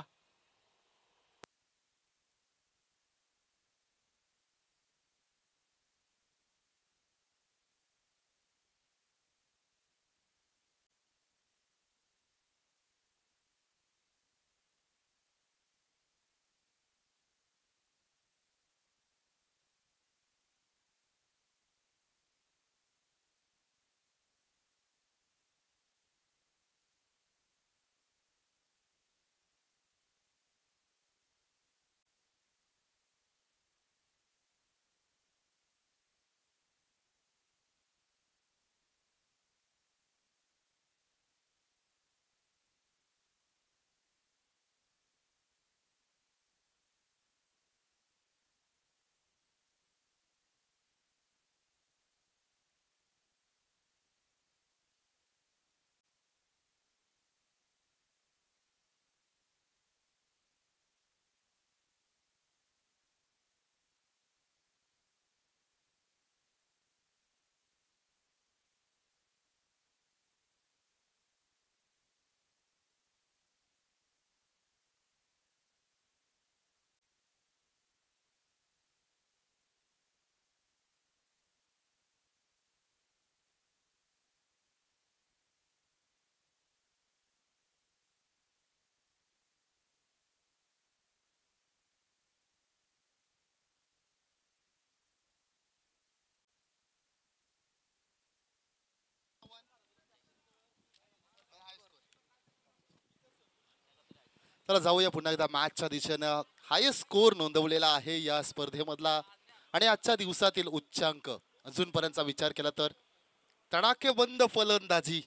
चला जाऊया पुन्हा एकदा मॅचच्या दिशेनं. हायेस्ट स्कोर नोंदवलेला आहे या स्पर्धेमधला आणि आजच्या दिवसातील उच्चांक अजूनपर्यंतचा विचार केला तर तडाखेबंद फलंदाजी,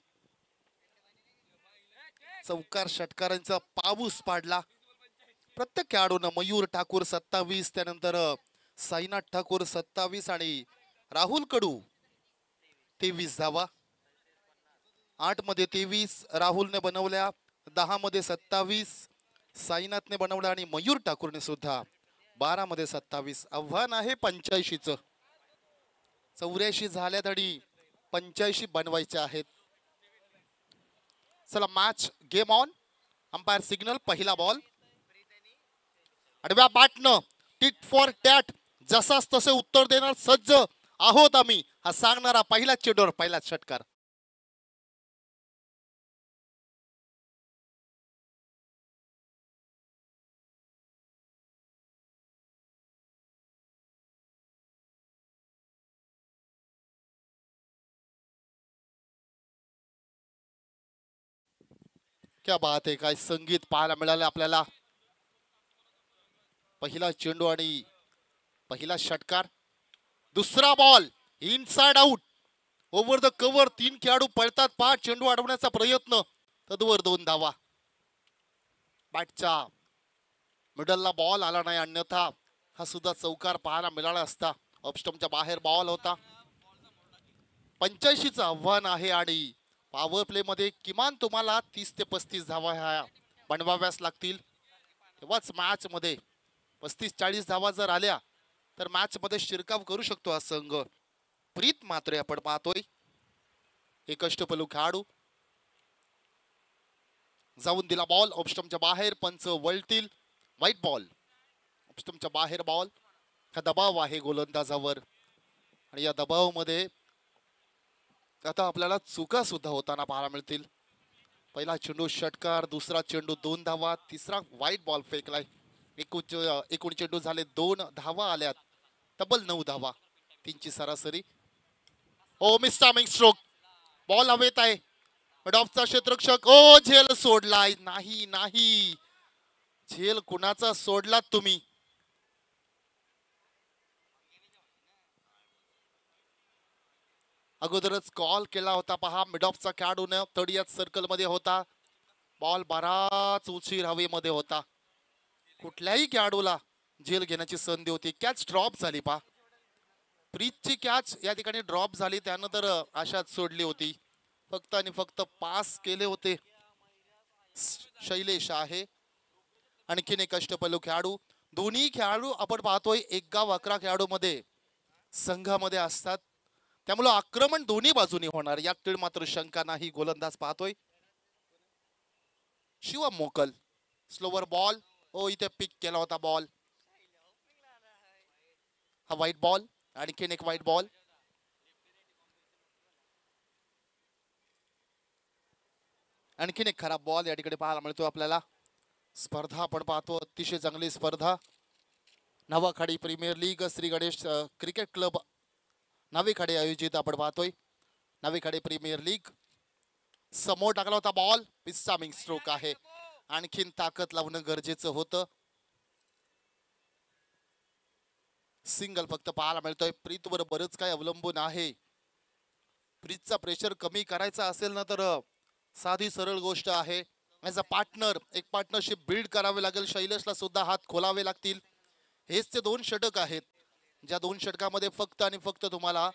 चौकार षटकारांचा पाऊस पाडला. प्रत्येक खेळाडूनं मयूर ठाकूर 27, त्यानंतर साईनाथ ठाकूर 27 आणि राहुल कडू 23 धावा. 8 मध्ये 23 राहुलने बनवल्या, 10 मध्ये 27 साईनाथने बनवलं आणि मयूर ठाकूरने सुद्धा 12 मध्ये 27. आव्हान आहे 85चं. 84 झाल्या तरी 85 बनवायचे आहेत. चला match game on. Umpire signal. पहिला बॉल आडव्या बॅटनं टिट फॉर टॅट, जसाच तसे उत्तर देणार सज्ज आहोत आम्ही, हा सांगणारा पहिलाच चेंडूवर पहिलाच षटकार. क्या बात आहे, काय संगीत पाहायला मिळालं आपल्याला. पहिला चेंडू आणि पहिला षटकार. दुसरा ball inside out, over the cover. 3 खेळाडू पळतात, 5 चेंडू अडवण्याचा प्रयत्न, तदवर 2 धावा. बॅटच्या मिडलला बॉल आला नाही, अन्यथा हा सुद्धा चौकार पाहायला मिळाला असता. ऑफस्टमच्या बाहेर बॉल होता. 85चं आव्हान आहे आणि पॉवर प्ले मध्ये किमान तुम्हाला 30 ते 35 धावा ह्या बनवाव्याच लागतील. तेव्हाच मॅच मध्ये 35-40 धावा जर आल्या तर मॅच मध्ये शिरकाव करू शकतो हा संघ. प्रीत मात्रे आपण पाहतोय, एक अष्टपैलू खेळाडू. जाऊन दिला बॉल ऑफस्टमच्या बाहेर, पंच वळतील. व्हाईट बॉल, ऑफस्टमच्या बाहेर बॉल. हा दबाव आहे गोलंदाजावर आणि या दबावामध्ये आता आपल्याला चुका सुद्धा होताना पाहायला मिळतील. पहिला चेंडू षटकार, दुसरा चेंडू 2 धावा, तिसरा व्हाईट बॉल फेकलाय. एकूण चेंडू झाले 2 धावा आल्यात, तब्बल 9 धावा, 3ची सरासरी. ओ मिस टायमिंग स्ट्रोक, बॉल हवेत आहे. मिडऑफचा क्षेत्ररक्षक, ओ झेल सोडलाय. नाही नाही, झेल कुणाचा सोडलात तुम्ही? अगोदरच कॉल केला होता पहा मिडऑफचा खेळाडूने, थर्ड सर्कल मध्ये होता. बॉल बराच उशीर हवेमध्ये होता. कुठल्याही खेळाडूला झेल घेण्याची संधी होती. कॅच ड्रॉप झाली पहा. प्रीतची कॅच या ठिकाणी ड्रॉप झाली, त्यानंतर आशात सोडली होती. फक्त आणि फक्त पास केले होते शैलेश आहे. आणखीन एक अष्टपैलू खेळाडू. दोन्ही खेळाडू आपण पाहतोय 1 गाव 11 खेळाडू मध्ये संघामध्ये असतात, त्यामुळे आक्रमण दोन्ही बाजूनी होणार यात तीळ मात्र शंका नाही. गोलंदाज पाहतोय शिवम मोकल. स्लोवर बॉल, ओ इथे पिक केला होता बॉल. हा व्हाईट बॉल, आणखीन एक व्हाईट बॉल. आणखीन एक खराब बॉल या ठिकाणी पाहायला मिळतो आपल्याला. स्पर्धा आपण पाहतो, अतिशय चांगली स्पर्धा. Navakhadi premier league Shri Ganesh cricket club Navekhade आयोजित आपण पाहतोय. Navekhade premier league. समोर टाकला होता बॉल, पिस्टामिंग स्ट्रोक आहे. आणखीन ताकद लावणं गरजेचं होतं. सिंगल फक्त पाहायला मिळतोय. प्रीतवर बरंच काय अवलंबून आहे. प्रीतचा प्रेशर कमी करायचा असेल ना तर साधी सरळ गोष्ट आहे, ॲज अ पार्टनर एक पार्टनरशिप बिल्ड करावे लागेल. शैलेशला सुद्धा हात खोलावे लागतील. हेच ते 2 षटक आहेत, ज्या 2 षटकामध्ये फक्त आणि फक्त तुम्हाला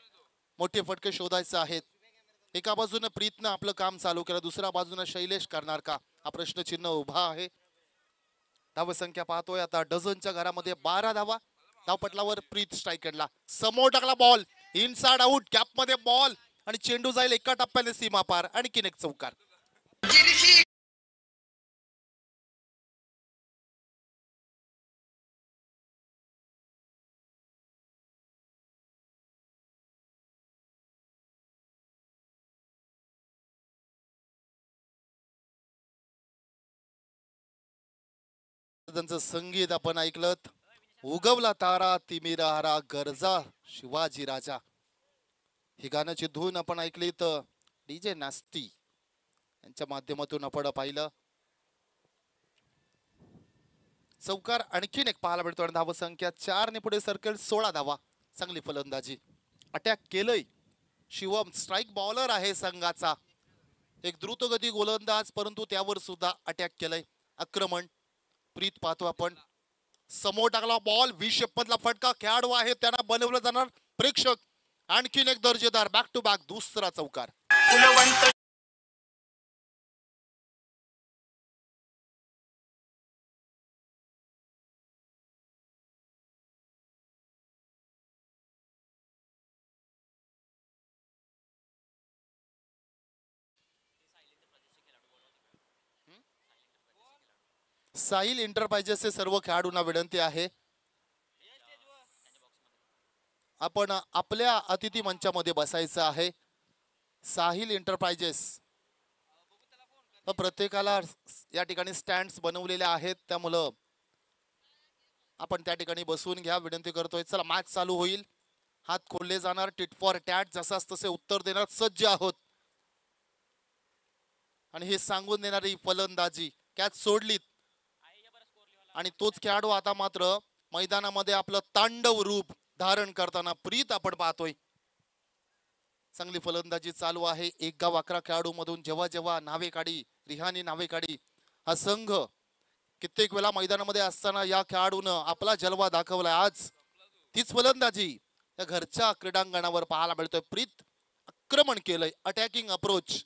मोठे फटके शोधायचे आहेत. एका बाजूने प्रीतनं आपलं काम चालू केलं, दुसऱ्या बाजूने शैलेश करणार का, हा प्रश्नचिन्ह उभा आहे. धावसंख्या पाहतोय आता डझनच्या घरामध्ये 12 धावा. धावपटलावर प्रीत स्ट्रायकरला समोर टाकला बॉल, इनसाइड आउट, कॅप मध्ये बॉल आणि चेंडू जाईल एका टप्प्याने सीमा पार. आणखीन एक चौकार. त्यांचं संगीत आपण ऐकलं. उगवला तारा तिमिरारा गरजा शिवाजी राजा, ही गाण्याची धून आपण ऐकली. तर डीजे नास्ती यांच्या माध्यमातून आपण पाहिलं. चौकार आणखीन एक पाहायला मिळतो आणि धावसंख्या 4 ने पुढे सर्कल 16 धावा. चांगली फलंदाजी, अटॅक केलंय. शिवम स्ट्राईक बॉलर आहे संघाचा, एक द्रुतगती गोलंदाज, परंतु त्यावर सुद्धा अटॅक केलंय. आक्रमण प्रीत पाहतो आपण. समोर टाकला बॉल, 20 मधला फटका. खेळाडू आहे त्यांना बनवलं जाणार प्रेक्षक. आणखीन एक दर्जेदार बॅक टू बॅक दुसरा चौकार. साहिल एंटरप्राइजेसचे सर्व खेळाडूंना विनंती आहे, आपण आपल्या अतिथी मंचामध्ये बसायचं आहे. साहिल एंटरप्राइजेस प्रत्येकाला या ठिकाणी स्टँड्स बनवलेले आहेत, त्यामुळं आपण त्या ठिकाणी बसून घ्या विनंती करतोय. चला मॅच चालू होईल. हात खोलले जाणार, टिट फॉर टॅट, जसाच तसे उत्तर देणार सज्ज आहोत. आणि हे सांगून देणारी फलंदाजी, कॅच सोडलीत आणि तोच खेळाडू आता मात्र मैदानामध्ये आपलं तांडव रूप धारण करताना प्रीत आपण पाहतोय. चांगली फलंदाजी चालू आहे. 1 गाव 11 खेळाडू मधून जेव्हा जेव्हा नावेकाडी, रिहानी नावेकाडी हा संघ कित्येक वेळा मैदानामध्ये असताना या खेळाडूनं आपला जलवा दाखवलाय. आज तीच फलंदाजी या घरच्या क्रीडांगणावर पाहायला मिळतोय. प्रीत आक्रमण केलंय, अटॅकिंग अप्रोच.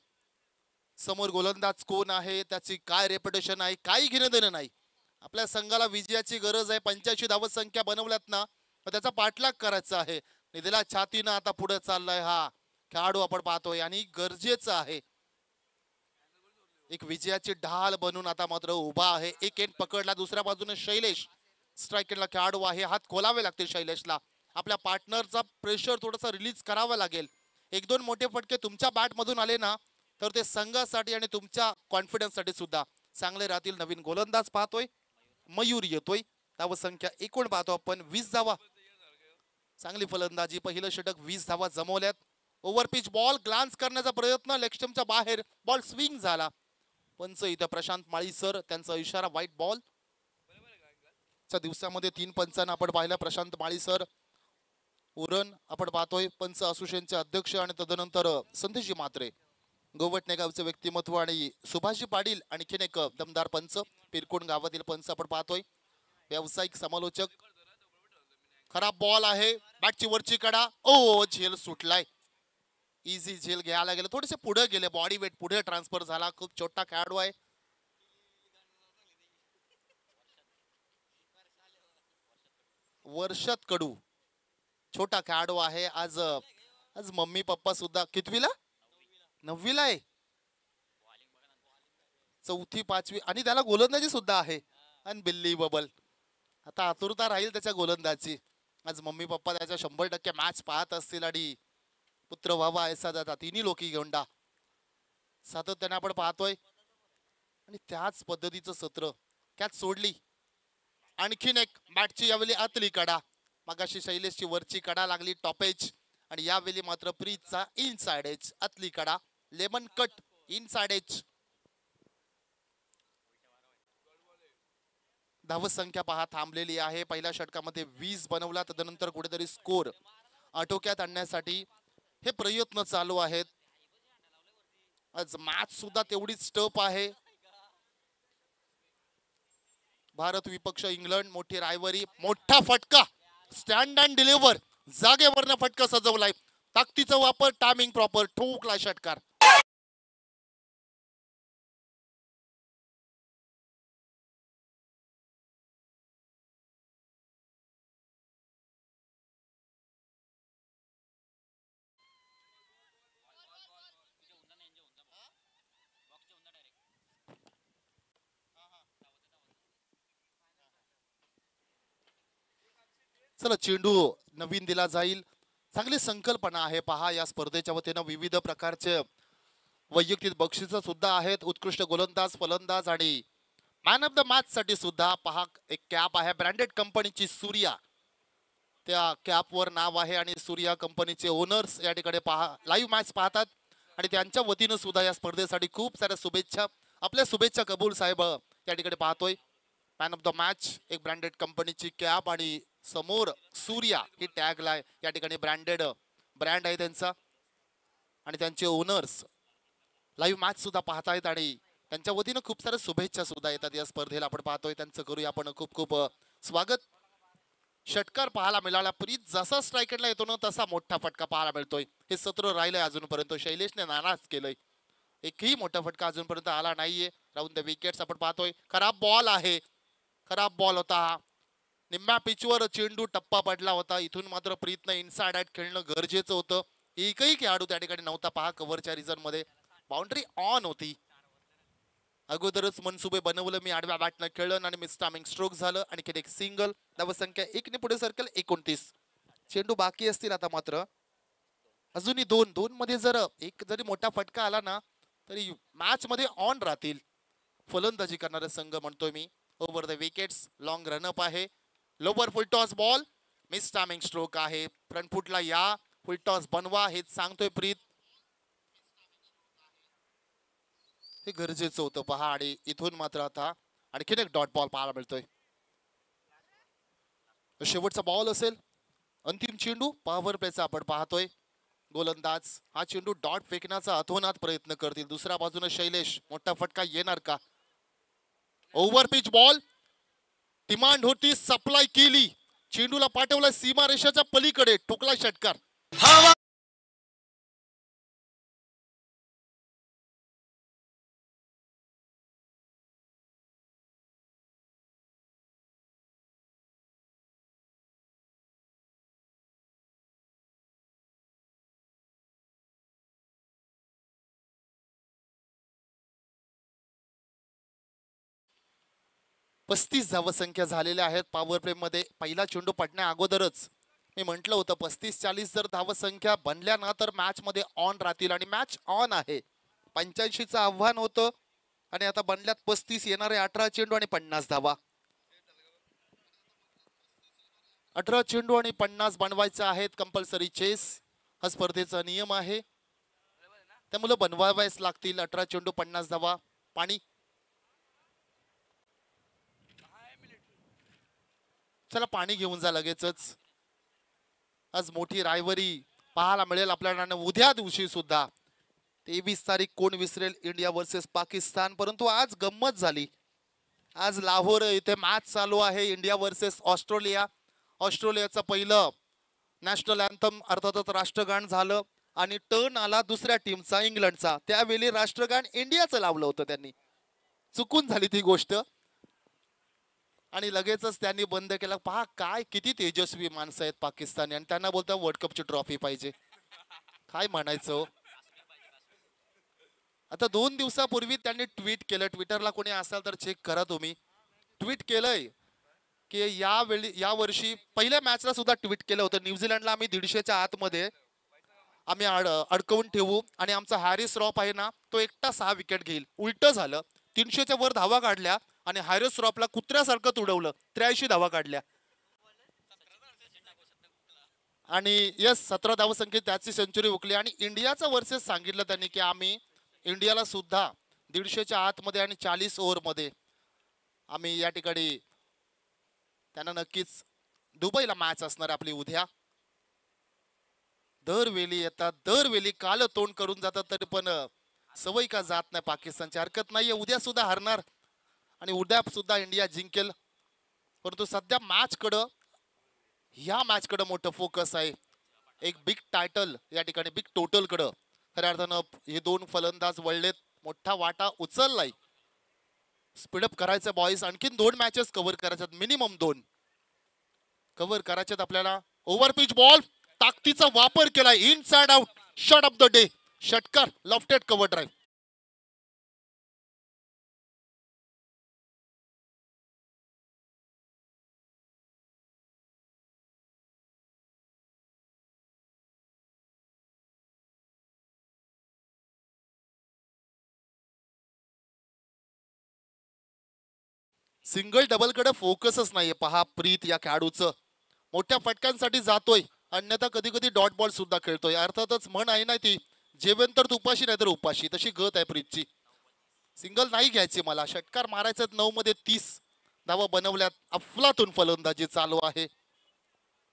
समोर गोलंदाज कोण आहे, त्याची काय रेप्युटेशन आहे, काही घेणं देणं नाही. आपल्या संघाला विजयाची गरज आहे. 85 धावत संख्या बनवल्यात ना, तर त्याचा पाठलाग करायचा आहे. निधीला छातीनं आता पुढे चाललाय हा खेळाडू आपण पाहतोय आणि गरजेचं आहे. एक विजयाची ढाल बनून आता मात्र उभा आहे. एक एंड पकडला, दुसऱ्या बाजूने शैलेश स्ट्राईक एंडला खेळाडू आहे. हात खोलावे लागतील शैलेशला. आपल्या पार्टनरचा प्रेशर थोडासा रिलीज करावा लागेल. एक दोन मोठे फटके तुमच्या बॅट मधून आले ना, तर ते संघासाठी आणि तुमच्या कॉन्फिडन्स साठी सुद्धा चांगले राहतील. नवीन गोलंदाज पाहतोय, मयूर येतोय. धावसंख्या एकूण पाहतो आपण 20 धावा. चांगली फलंदाजी, पहिलं षटक 20 धावा जमवल्यात. ओव्हर पिच बॉल ग्लान्स करण्याचा प्रयत्न, लेग स्टंपच्या बाहेर बॉल स्विंग झाला. पंच इथं प्रशांत माळी सर, त्यांचा इशारा व्हाईट बॉल. च्या दिवसामध्ये 3 पंचांना आपण पाहिलं. प्रशांत माळी सर, उरण आपण पाहतोय, पंच असोसिएशनचे अध्यक्ष आणि तदनंतर संदेशजी म्हात्रे, गोवटणे गावचे व्यक्तिमत्व आणि सुभाषजी पाटील आणखीन एक दमदार पंच. पिरकोण गावातील पंच आपण पाहतोय. व्यावसायिक समालोचक. खराब बॉल आहे, बॅटची वरची कडा. ओ झेल सुटलाय. इझी झेल घ्यायला गेले, थोडेसे पुढे गेले, बॉडी वेट पुढे ट्रान्सफर झाला. खूप छोटा खेळाडू आहे. वर्षात कडू छोटा खेळाडू आहे. आज आज मम्मी पप्पा सुद्धा कितवीला, 9वीला आहे. चौथी 5वी आणि त्याला गोलंदाजी सुद्धा आहे. अनबिलीव्हेबल. आता आतुरता राहील त्याच्या गोलंदाजी. आज मम्मी पप्पा त्याच्या 100% मॅच पाहत असतील आणि पुत्र व्हावा ऐसा दादा तिन्ही लोकी गोंडा सातत्याने आपण पाहतोय. आणि त्याच पद्धतीचं सत्र कॅच सोडली. आणखीन एक बॅटची यावेळी आतली कडा. मगाशी शैलेशची वरची कडा लागली टॉपेज आणि यावेळी मात्र प्रीतचा इनसाइड एज आतली कडा. लेमन कट इनसाइड एज. धावसंख्या पहा थांबलेली आहे. पहिल्या षटकामध्ये 20 बनवला, तदनंतर कुठेतरी स्कोर आटोक्यात आणण्यासाठी हे प्रयत्न चालू आहेत. आज मॅच सुद्धा तेवढीच टफ आहे. भारत विपक्ष इंग्लंड, मोठी रायवरी. मोठा फटका, स्टँड अँड डिलिव्हर, जागेवरनं फटका सजवलाय. ताकदीचा वापर, टायमिंग प्रॉपर, ठोकला षटकार. चला चेंडू नवीन दिला जाईल. चांगली संकल्पना आहे पहा. या स्पर्धेच्या वतीनं विविध प्रकारचे वैयक्तिक बक्षीस सुद्धा आहेत. उत्कृष्ट गोलंदाज, फलंदाज आणि मॅन ऑफ द मॅच साठी सुद्धा पहा एक कॅप आहे ब्रँडेड कंपनीची सूर्या. त्या कॅपवर नाव आहे आणि सूर्या कंपनीचे ओनर्स या ठिकाणी पहा लाईव्ह मॅच पाहतात आणि त्यांच्या वतीनं सुद्धा या स्पर्धेसाठी खूप साऱ्या शुभेच्छा. आपल्या शुभेच्छा कबूल साहेब या ठिकाणी पाहतोय. मॅन ऑफ द मॅच, एक ब्रँडेड कंपनीची कॅप आणि समोर सूर्या ही टॅग लाय या ठिकाणी ब्रँडेड ब्रँड आहे त्यांचा आणि त्यांचे ओनर्स लाईव्ह मॅच सुद्धा पाहतायत आणि त्यांच्या वतीनं खूप साऱ्या शुभेच्छा सुद्धा येतात या स्पर्धेला आपण पाहतोय. त्यांचं करूया आपण खूप खूप स्वागत. षटकार पाहायला मिळाला. प्रीत जसा स्ट्रायकरला येतो ना तसा मोठा फटका पाहायला मिळतोय. हे सत्र राहिलंय अजूनपर्यंत. शैलेशने नाराज केलंय. एकही मोठा फटका अजूनपर्यंत आला नाहीये. राऊंड द विकेट्स आपण पाहतोय. खराब बॉल आहे, खराब बॉल होता हा. निम्म्या पिचवर चेंडू टप्पा पडला होता. इथून मात्र प्रीतनं इनसाइड आउट खेळणं गरजेचं होतं. एकही खेळाडू त्या ठिकाणी नव्हता पहा कव्हरच्या रिझन मध्ये. बाउंड्री ऑन होती. अगोदरच मनसुबे बनवलं मी, आडव्या बॅटनं खेळलं आणि मिस टायमिंग स्ट्रोक झालं. आणखी एक सिंगल. धावसंख्या 1 ने पुढे सर्कल 29. चेंडू बाकी असतील आता मात्र. अजूनही 2 मध्ये जर एक जरी मोठा फटका आला ना तरी मॅच मध्ये ऑन राहतील फलंदाजी करणारा संघ म्हणतोय मी. Over the wickets, long run up आहे. Lower full toss ball, miss timing stroke आहे. फ्रंट फुटला या, फुल टॉस बनवा हेच सांगतोय प्रीत. हे गरजेचं होतं पहा आणि इथून मात्र आता आणखीन एक डॉट बॉल पाहायला मिळतोय. शेवटचा बॉल असेल. अंतिम चेंडू पॉवर प्लेचा आपण पाहतोय. गोलंदाज हा चेंडू डॉट फेकण्याचा अथोनात प्रयत्न करतील. दुसऱ्या बाजूने शैलेश, मोठा फटका येणार का? ओव्हर पिच बॉल, डिमांड होती, सप्लाय केली, चेंडूला पाठवला सीमारेषेच्या पलीकडे, ठोकला षटकार. पस्तीस धावसंख्या झालेल्या आहेत पॉवर प्ले मध्ये. पहिला चेंडू पडण्या अगोदरच मी म्हटलं होतं 35-40 जर धावसंख्या बनल्या ना तर मॅच मध्ये ऑन राहतील, आणि मॅच ऑन आहे. 85चं आव्हान होतं आणि आता बनल्यात 35. येणारे 18 चेंडू आणि 50 धावा. 18 चेंडू आणि 50 बनवायचे आहेत. कंपल्सरी चेस हा स्पर्धेचा नियम आहे, त्यामुळे बनवाव्याच लागतील. 18 चेंडू 50 धावा. पाणी. चला पाणी घेऊन जा लगेचच. आज मोठी रायवरी पाहायला मिळेल आपल्याला उद्या दिवशी सुद्धा. 23 तारीख कोण विसरेल, इंडिया वर्सेस पाकिस्तान. परंतु आज गंमत झाली. आज लाहोर इथे मॅच चालू आहे, इंडिया वर्सेस ऑस्ट्रेलिया. ऑस्ट्रेलियाचं पहिलं नॅशनल अँथम अर्थातच राष्ट्रगान झालं आणि टर्न आला दुसऱ्या टीमचा, इंग्लंडचा. त्यावेळी राष्ट्रगान इंडियाचं लावलं होतं त्यांनी. चुकून झाली ती गोष्ट आणि लगेचच त्यांनी बंद केला. पहा काय किती तेजस्वी माणसं आहेत पाकिस्तानी, आणि त्यांना बोलता वर्ल्ड कपची ट्रॉफी पाहिजे. काय म्हणायचं हो? आता 2 दिवसापूर्वी त्यांनी ट्विट केलं, ट्विटरला कोणी असाल तर चेक करा तुम्ही. ट्विट केलंय की या वर्षी पहिल्या मॅचला सुद्धा ट्विट केलं होतं, न्यूझीलंडला आम्ही 150च्या आतमध्ये आम्ही अडकवून ठेवू आणि आमचा हॅरिस रॉफ आहे ना तो एकटा 6 विकेट घेईल. उलट झालं, 300च्या वर धावा काढल्या आणि हॅरिस रॉफला कुत्र्यासारखं तुडवलं, 83 धावा काढल्या. आणि यस 17 धावसंख्येत त्याची सेंचुरी हुकली. आणि इंडियाचा वर्सेस सांगितलं त्यांनी की आम्ही इंडियाला सुद्धा 150च्या आतमध्ये आणि 40 ओव्हरमध्ये आम्ही या ठिकाणी त्यांना नक्कीच. दुबईला मॅच असणार आपली उद्या. दरवेळी येतात, दरवेळी काल तोंड करून जातात, तरी पण सवय का जात नाही पाकिस्तानची. हरकत नाहीये, उद्या सुद्धा हरणार आणि उद्या सुद्धा इंडिया जिंकेल. परंतु सध्या मॅच कडं, ह्या मॅच कडं मोठं फोकस आहे. एक बिग टायटल या ठिकाणी, बिग टोटल कडं खऱ्या अर्थानं हे दोन फलंदाज वळलेत. मोठा वाटा उचललाय. स्पीडअप करायचं बॉईज, आणखीन 2 मॅचेस कव्हर करायच्यात, मिनिमम 2 कव्हर करायच्यात आपल्याला. ओव्हर पिच बॉल, ताकदीचा वापर केलाय, inside out, shot off the day, षटकार, lofted cover drive. Single double कडे फोकसच नाहीये. पहा प्रीत या खेळाडूचं, मोठ्या फटक्यांसाठी जातोय, अन्यथा कधी कधी डॉट बॉल सुद्धा खेळतोय. अर्थातच म्हण आहे ना ती, जेवण तर तुपाशी नाही तर उपाशी, तशी गत आहे प्रीतची. सिंगल नाही घ्यायची मला, षटकार मारायचा. 9 मध्ये 30 धावा बनवल्यात. अफलातून फलंदाजी चालू आहे.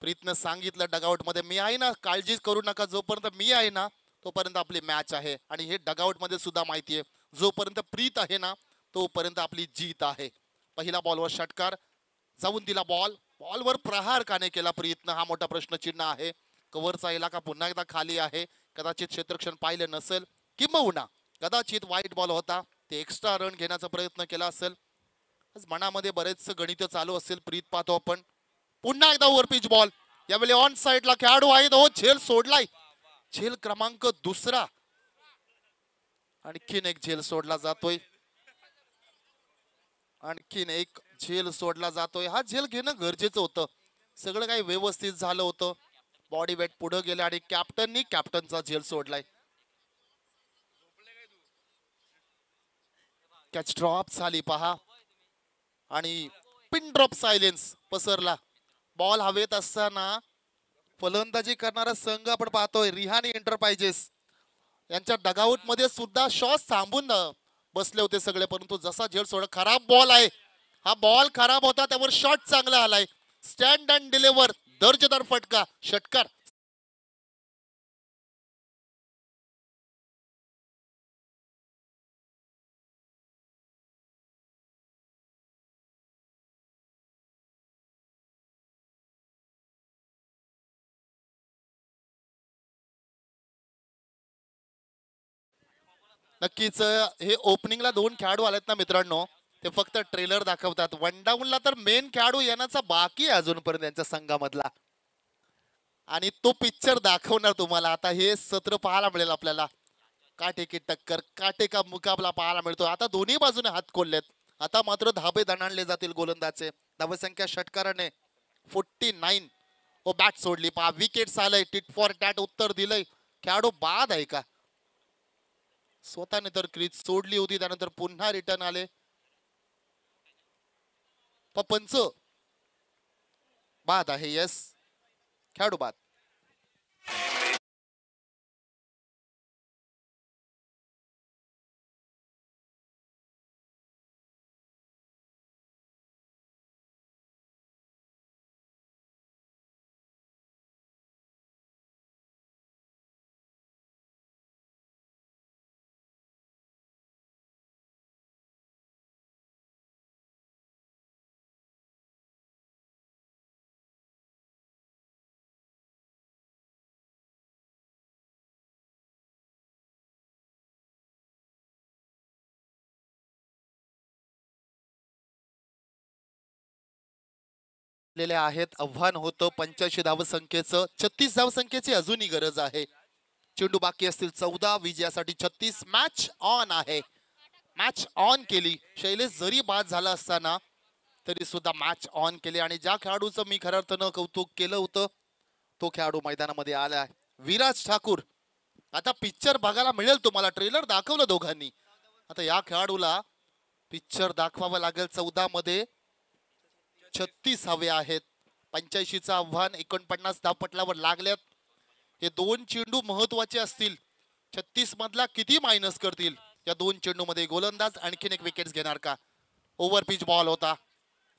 प्रीतनं सांगितलं डगआउट मध्ये, मी आहे ना, काळजी करू नका, जोपर्यंत मी आहे ना तोपर्यंत आपली मॅच आहे. आणि हे डगआउट मध्ये सुद्धा माहितीये, जोपर्यंत प्रीत आहे ना तोपर्यंत आपली जीत आहे. पहिला बॉलवर षटकार, जाऊन दिला बॉल, बॉलवर प्रहार का नाही केला प्रीतनं, हा मोठा प्रश्नचिन्ह आहे. कव्हरचा इलाका पुन्हा एकदा खाली आहे. कदाचित क्षेत्रक्षण पाहिलं नसेल, किंबहुना कदाचित वाईट बॉल होता, ते एक्स्ट्रा रन घेण्याचा प्रयत्न केला असेल. मनामध्ये बरेच गणित चालू असेल. प्रीत पाहतो आपण. पुन्हा एकदा ओव्हर पिच बॉल, यावेळी ऑन साइडला खेळाडू आहेत. हो, झेल सोडलाय, झेल क्रमांक 2. आणखीन एक झेल सोडला जातोय, आणखीन एक झेल सोडला जातोय. हा झेल घेणं गरजेचं होतं. सगळं काही व्यवस्थित झालं होतं. बॉडी वेट पुढे गेले आणि कॅप्टननी कॅप्टनचा झेल सोडलाय. कॅच ड्रॉप झाली पहा, आणि पिन ड्रॉप सायलेन्स पसरला. बॉल हवेत असताना फलंदाजी करणारा संघ आपण पाहतोय, रिहानी एंटरप्राइजेस यांच्या डगआउट मध्ये सुद्धा शॉट थांबून बसले होते सगळे. परंतु जसा झेल सोडला, खराब बॉल आहे हा, बॉल खराब होता, त्यावर शॉट चांगला आलाय. स्टँड अँड डिलिव्हर, दर्जेदार फटका, षटकार. नक्कीच हे ओपनिंगला 2 खेळाडू आलेत ना मित्रांनो, ते फक्त ट्रेलर दाखवतात. वन डाऊनला तर मेन खेळाडू येण्याचा बाकी आहे अजूनपर्यंत त्यांच्या संघामधला, आणि तो पिक्चर दाखवणार तुम्हाला. आता हे सत्र पाहायला मिळेल आपल्याला. काटे की टक्कर, काटे का मुकाबला पाहायला मिळतो. आता दोन्ही बाजूने हात खोललेत. आता मात्र धाबे दणाणले जातील गोलंदाजचे. धावसंख्या षटकाराने 49. ओ बॅट सोडली, पहा विकेट आलंय. टिट फॉर टॅट उत्तर दिलंय. खेळाडू बाद आहे का? स्वतःने तर क्रीज सोडली होती, त्यानंतर पुन्हा रिटर्न आले. पंच बाद आहे. यस, खेळाडू बाद. आहेत. आव्हान होतं 85 धावसंख्येचं. 36 धावसंख्येची अजूनही गरज आहे. चेंडू बाकी असतील 14, विजयासाठी 36. मॅच ऑन आहे. मॅच ऑन केली. शैलेश जरी बाद झाला असताना तरी सुद्धा मॅच ऑन केली, आणि ज्या खेळाडूचं मी खऱ्या अर्थानं कौतुक केलं होतं तो खेळाडू मैदानामध्ये आला आहे. विराज ठाकूर. आता पिक्चर बघायला मिळेल तुम्हाला. ट्रेलर दाखवलं दोघांनी. आता या खेळाडूला पिक्चर दाखवावं लागेल. 14 मध्ये 36 हवे आहेत. 85चं आव्हान 49 धावपटलावर लागल्यात. हे 2 चेंडू महत्वाचे असतील. 36 मधला किती मायनस करतील या 2 चेंडू मध्ये. गोलंदाज आणखीन एक विकेट घेणार का? ओव्हर पिच बॉल होता.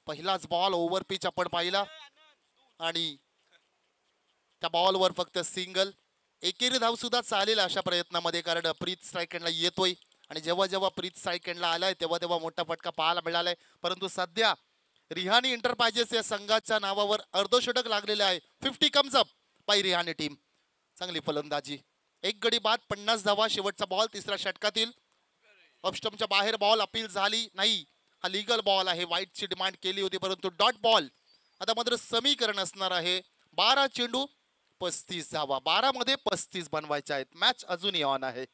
पहिलाच बॉल ओव्हर पिच आपण पाहिला, आणि त्या बॉलवर फक्त सिंगल. एकेरी धाव सुद्धा चालेल अशा प्रयत्नामध्ये, कारण प्रीत स्ट्राईक येतोय, आणि जेव्हा जेव्हा प्रीत स्ट्राईक आलाय तेव्हा तेव्हा मोठा फटका पाहायला मिळालाय. परंतु सध्या रिहानी इंटरप्राइजेस या संघाच्या नावावर अर्धशतक लागलेले आहे. 50 कम्स अप बाय रिहानी टीम. चांगली फलंदाजी. एक गडी बाद, 50 धावा. शेवटचा बॉल तिसऱ्या षटकातील. ऑफस्टम्पच्या बाहेर बॉल अपील झाली नाही. हा लीगल बॉल आहे. वाईटची डिमांड केली होती, परंतु डॉट बॉल. आता मात्र समीकरण असणार आहे. 12 चेंडू 35 धावा. 12 मध्ये 35 बनवायचे आहेत. मॅच अजूनही ऑन आहे.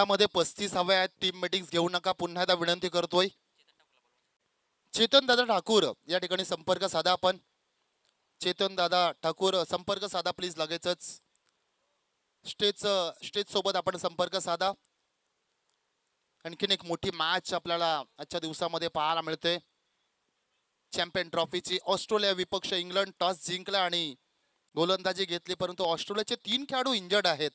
मध्ये 35 हवे आहेत. टीम मीटिंग्स घेऊ नका, पुन्हा एकदा विनंती करतोय. चेतन दादा ठाकूर या ठिकाणी संपर्क साधा आपण. चेतन दादा ठाकूर संपर्क साधा प्लीज. लगेचच स्टेज सोबत आपण संपर्क साधा. आणखीन एक मोठी मॅच आपल्याला आजच्या दिवसामध्ये पाहायला मिळते. चॅम्पियन ट्रॉफीची. ऑस्ट्रेलिया विपक्ष इंग्लंड. टॉस जिंकला आणि गोलंदाजी घेतली, परंतु ऑस्ट्रेलियाचे 3 खेळाडू इंजर्ड आहेत,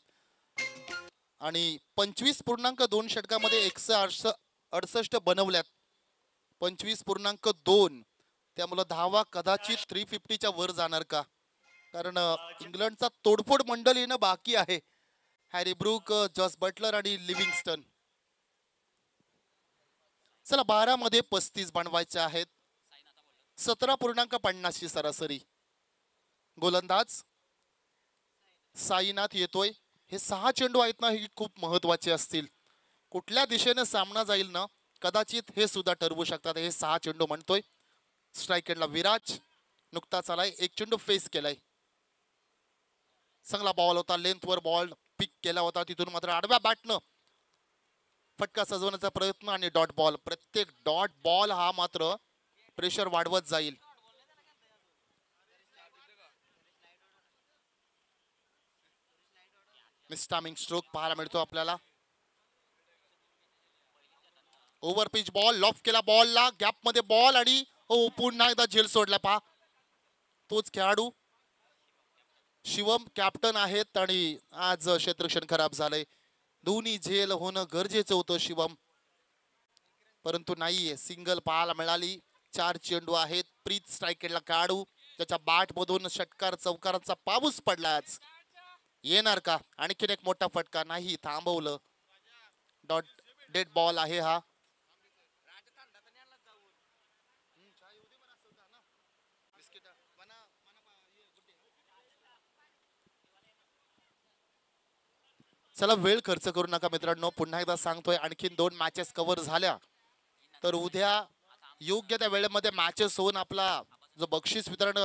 आणि 25.2 षटकामध्ये 168 बनवल्यात. 25.2. त्यामुळे धावा कदाचित 350च्या वर जाणार का? कारण इंग्लंडचा तोडफोड मंडल येणं बाकी आहे. हॅरी ब्रूक, जॉस बटलर आणि लिव्हिंगस्टन. चला, 12 मध्ये 35 बनवायचे आहेत. 17.50 ची सरासरी. गोलंदाज साईनाथ येतोय. हे 6 चेंडू आहेत ना, हे खूप महत्वाचे असतील. कुठल्या दिशेने सामना जाईल ना, कदाचित हे सुद्धा ठरवू शकतात. हे 6 चेंडू म्हणतोय. स्ट्राईक एंडला विराज नुकताच आलाय. 1 चेंडू फेस केलाय. चांगला बॉल होता. लेंथवर बॉल पिक केला होता. तिथून मात्र आडव्या बॅटनं फटका सजवण्याचा प्रयत्न आणि डॉट बॉल. प्रत्येक डॉट बॉल हा मात्र प्रेशर वाढवत जाईल. मिस्टामिंग स्ट्रोक पाहायला मिळतो आपल्याला. ओव्हर पिच बॉल लॉफ केला, बॉलला गॅप मध्ये बॉल आणि पुन्हा एकदा झेल सोडला. पहा तोच खेळाडू शिवम कॅप्टन आहेत आणि आज क्षेत्ररक्षण खराब झालंय. दोन्ही झेल होणं गरजेचं होतं शिवम, परंतु नाहीये. सिंगल पाहायला मिळाली. 4 चेंडू आहेत. प्रीत स्ट्रायकेडला खेळाडू, त्याच्या बॅट मधून षटकार चौकारांचा पाऊस पडला. आज येणार का आणखीन एक मोठा फटका? नाही, थांबवलं. डॉट डेड बॉल आहे हा. चला वेळ खर्च करू नका मित्रांनो. पुन्हा एकदा सांगतोय, आणखीन 2 मॅचेस कव्हर झाल्या तर उद्या योग्य त्या वेळेमध्ये मॅचेस होऊन आपला जो बक्षीस वितरण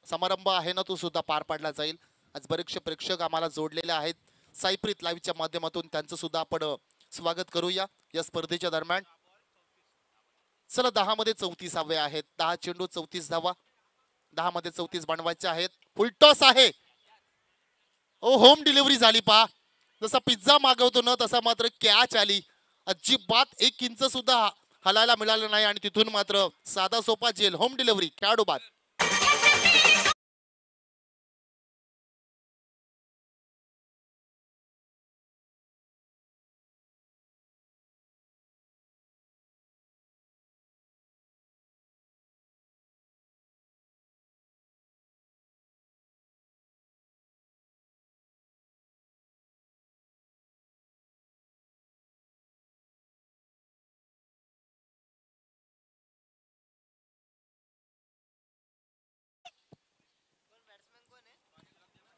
समारंभ आहे ना तो सुद्धा पार पाडला जाईल. आज बरेचसे प्रेक्षक आम्हाला जोडलेले आहेत साईप्रीत लाईव्हच्या माध्यमातून, त्यांचं सुद्धा आपण स्वागत करूया या स्पर्धेच्या दरम्यान. चला 10 मध्ये 34 हवे आहेत. 10 चेंडू 34 धावा. 10 मध्ये 34 बनवायचे आहेत. फुलटॉस आहे. होम डिलिव्हरी झाली. पहा जसा पिझ्झा मागवतो ना तसा मात्र कॅच आली. अजिबात 1 इंच सुद्धा हलायला मिळालं नाही आणि तिथून मात्र साधा सोपा जेल. होम डिलिव्हरी खेळाडू बाद.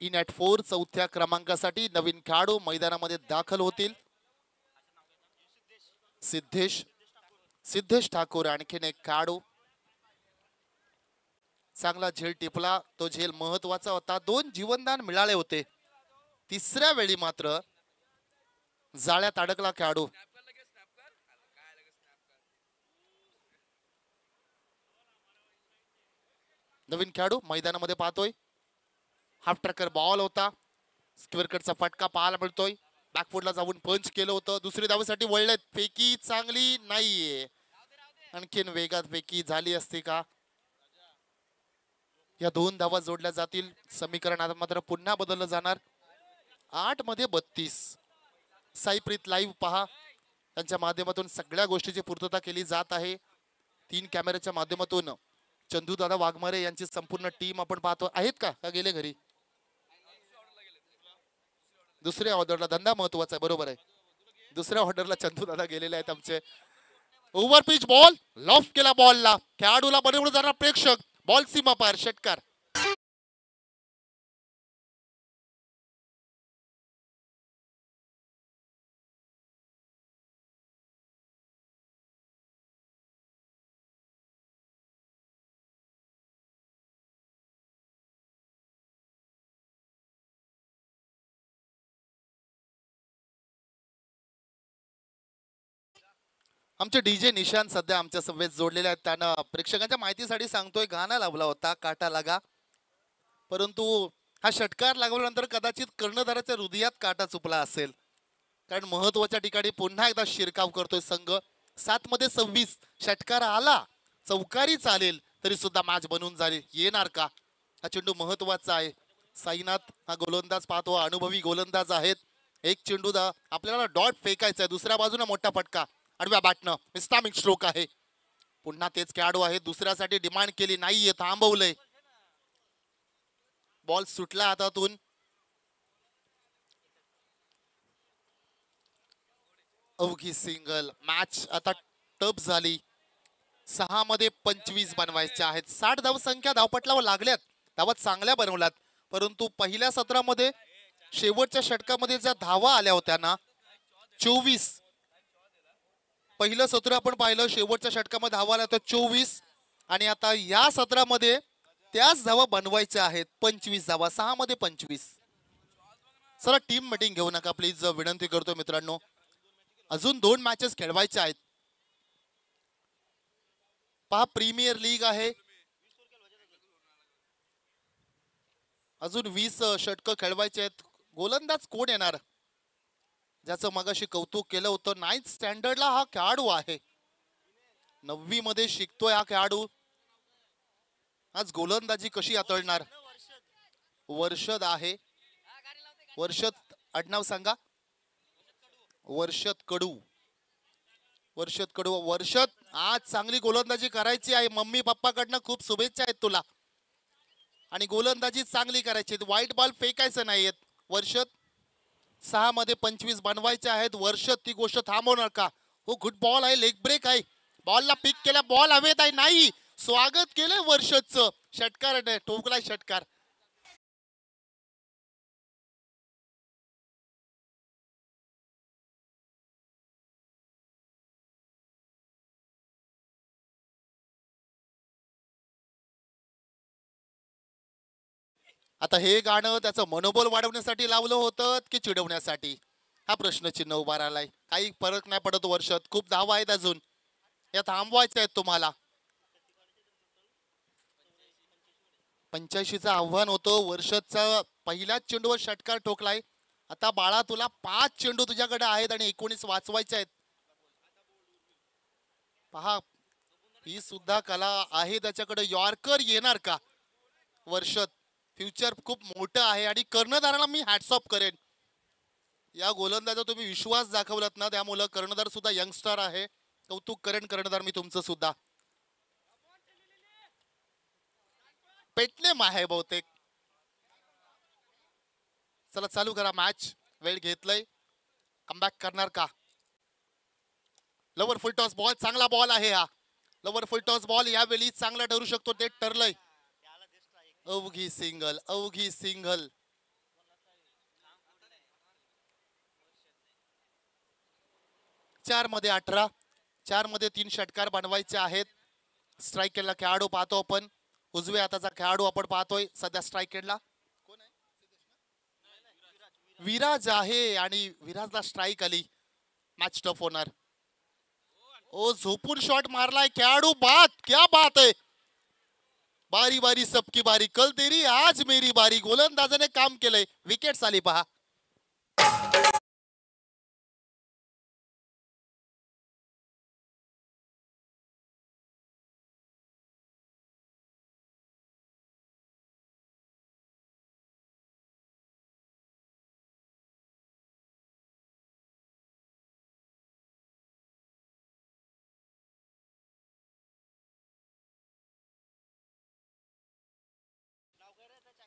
इन ॲट 4 चौथ्या क्रमांकासाठी नवीन खेळाडू मैदानामध्ये दाखल होतील. सिद्धेश ठाकूर आणखीन एक खेळाडू. चांगला झेल टिपला. तो झेल महत्वाचा होता. 2 जीवनदान मिळाले होते. तिसऱ्या वेळी मात्र जाळ्यात अडकला खेळाडू. नवीन खेळाडू मैदानामध्ये पाहतोय. हाफ ट्रॅकर बॉल होता. स्क्वेअर कटचा फटका पाहायला मिळतोय. बॅकफुटला जाऊन पंच केलं होतं. दुसरी धावेसाठी वळलेत. फेकी चांगली नाहीये. आणखीन वेगात फेकी झाली असती का? या 2 धावा जोडल्या जातील. समीकरण आता मात्र पुन्हा बदललं जाणार. 8 मध्ये 32. साईप्रीत लाईव्ह पहा, त्यांच्या माध्यमातून सगळ्या गोष्टीची पूर्तता केली जात आहे. 3 कॅमेऱ्याच्या माध्यमातून चंदू दादा वाघमारे यांची संपूर्ण टीम आपण पाहतो. आहेत का गेले घरी? दुसऱ्या ऑर्डरला धंदा महत्वाचा आहे. बरोबर आहे, दुसऱ्या ऑर्डरला चंदू दादा गेलेले आहेत आमचे. ओव्हर पिच बॉल लॉफ केला. बॉलला खेळाडूला बनवलं जाणार प्रेक्षक. बॉल सीमा पार षटकार. आमचे डीजे निशांत सध्या आमच्या सभेत जोडलेले आहेत. त्यांना प्रेक्षकांच्या माहितीसाठी सांगतोय, गाणं लावला होता काटा लागा, परंतु हा षटकार लागल्यानंतर कदाचित कर्णधाराच्या हृदयात काटा चुपला असेल, कारण महत्वाच्या ठिकाणी पुन्हा एकदा शिरकाव करतोय संघ. 7 मध्ये 26 षटकार आला, चौकारी चालेल तरी सुद्धा मॅच बनवून जाईल. येणार का? हा चेंडू महत्वाचा आहे. साईनाथ हा गोलंदाज पाहतो, अनुभवी गोलंदाज आहेत. 1 चेंडू आपल्याला डॉट फेकायचा आहे. दुसऱ्या बाजूने मोठा फटका आडव्या बॅटनं. मिस्टामिंग स्ट्रोक आहे. पुन्हा तेच खेळाडू आहे. दुसऱ्यासाठी डिमांड केली नाहीये, थांबवलंय. बॉल सुटला हातातून. अवघी सिंगल. मॅच आता टप झाली. 6 मध्ये 25 बनवायचे आहेत. 60 धावसंख्या धावपटलावर लागल्यात. धावा चांगल्या बनवल्यात, परंतु पहिल्या सत्रामध्ये शेवटच्या षटकामध्ये ज्या धावा आल्या होत्या ना 24, पहिलं सत्र आपण पाहिलं, शेवटच्या षटकामध्ये धावा आल्या होत्या 24, आणि आता या सत्रामध्ये त्याच धावा बनवायच्या आहेत. 25 धावा. 6 मध्ये 25. चला टीम मीटिंग घेऊ नका प्लीज, विनंती करतो मित्रांनो. अजून 2 मॅचेस खेळवायच्या आहेत. पहा प्रीमियर लीग आहे. अजून 20 षटकं खेळवायचे आहेत. गोलंदाज कोण येणार? ज्याचं मगाशी कौतुक केलं होतं, 9th स्टँडर्डला हा खेळाडू आहे. 9वी मध्ये शिकतोय हा खेळाडू. आज गोलंदाजी कशी हाताळणार? वर्षद आहे. वर्षद आडनाव सांगा. वर्षद कडू. वर्षद कडू. वर्षद आज चांगली गोलंदाजी करायची आहे. मम्मी पप्पाकडनं खूप शुभेच्छा आहेत तुला. आणि गोलंदाजी चांगली करायची. व्हाईट बॉल फेकायचं नाहीयेत. वर्षद 6 मध्ये 25 बनवायचे आहेत. वर्षद ती गोष्ट थांबवणार का? हो गुड बॉल आहे. लेग ब्रेक आहे. बॉलला पिक केला. बॉल हवेत आहे. नाही स्वागत केलंय वर्षदचं. षटकार ठोकलाय षटकार. आता हे गाणं त्याचं मनोबल वाढवण्यासाठी लावलं होतं की चिडवण्यासाठी? हा प्रश्नचिन्ह उभा राहिलाय. काही फरक नाही पडत. वर्षात खूप धावा आहेत अजून. या थांबवायच्या आहेत तुम्हाला. 85चं आव्हान होतं. वर्षाचा पहिल्याच चेंडूवर षटकार ठोकलाय. आता बाळा तुला 5 चेंडू तुझ्याकडे आहेत आणि 19 वाचवायचे आहेत. पहा ही सुद्धा कला आहे त्याच्याकडे. यॉर्कर येणार का? वर्षात फ्युचर खूप मोठं आहे आणि कर्णधाराला मी हॅट्स ऑफ करेन. या गोलंदाजा तुम्ही विश्वास दाखवलात ना, त्यामुळे कर्णधार सुद्धा यंगस्टर आहे. कौतुक करेन कर्णधार मी तुमचं सुद्धा. पेटले आहे बहुतेक. चला चालू करा मॅच. वेळ घेतलंय. कमबॅक करणार का? Lover full toss ball. चांगला बॉल आहे हा. लवर फुल टॉस बॉल यावेळी चांगला ठरू शकतो. ते ठरलंय. अवघी सिंगल. अवघी सिंगल. 4 मध्ये 18. 4 मध्ये 3 षटकार बनवायचे आहेत. स्ट्राईक केला खेळाडू पाहतो आपण. उजव्या हाताचा खेळाडू आपण पाहतोय सध्या स्ट्राईक केला. कोण आहे? विराज आहे आणि विराजला स्ट्राईक आली. मॅच टफ होणार. ओ झोपून शॉट मारलाय खेळाडू. बात क्या बात आहे. बारी बारी सबकी बारी. कल तेरी आज मेरी बारी. गोलंदाजाने काम केलंय. विकेट आली पहा.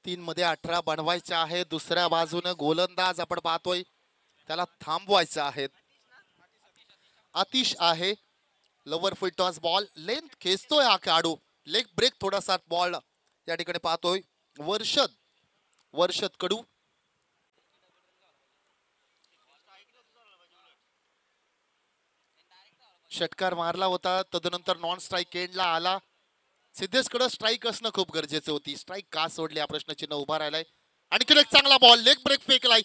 तीन मध्ये 18 बनवायचे आहे. दुसऱ्या बाजूने गोलंदाज आपण पाहतोय त्याला थांबवायचं आहे. आतिश आहे. Lower full toss ball. Length खेचतोय हा खेळाडू. लेग ब्रेक थोडासा बॉल या ठिकाणी पाहतोय. वर्षद. वर्षद कडू. षटकार मारला होता. तदनंतर नॉन स्ट्राईक एंडला आला. सिद्धेश कडे स्ट्राईक असणं खूप गरजेचं होती. स्ट्राईक का सोडली हा प्रश्नचिन्ह उभा राहिलाय. आणखीन एक चांगला बॉल. Leg break फेकलाय.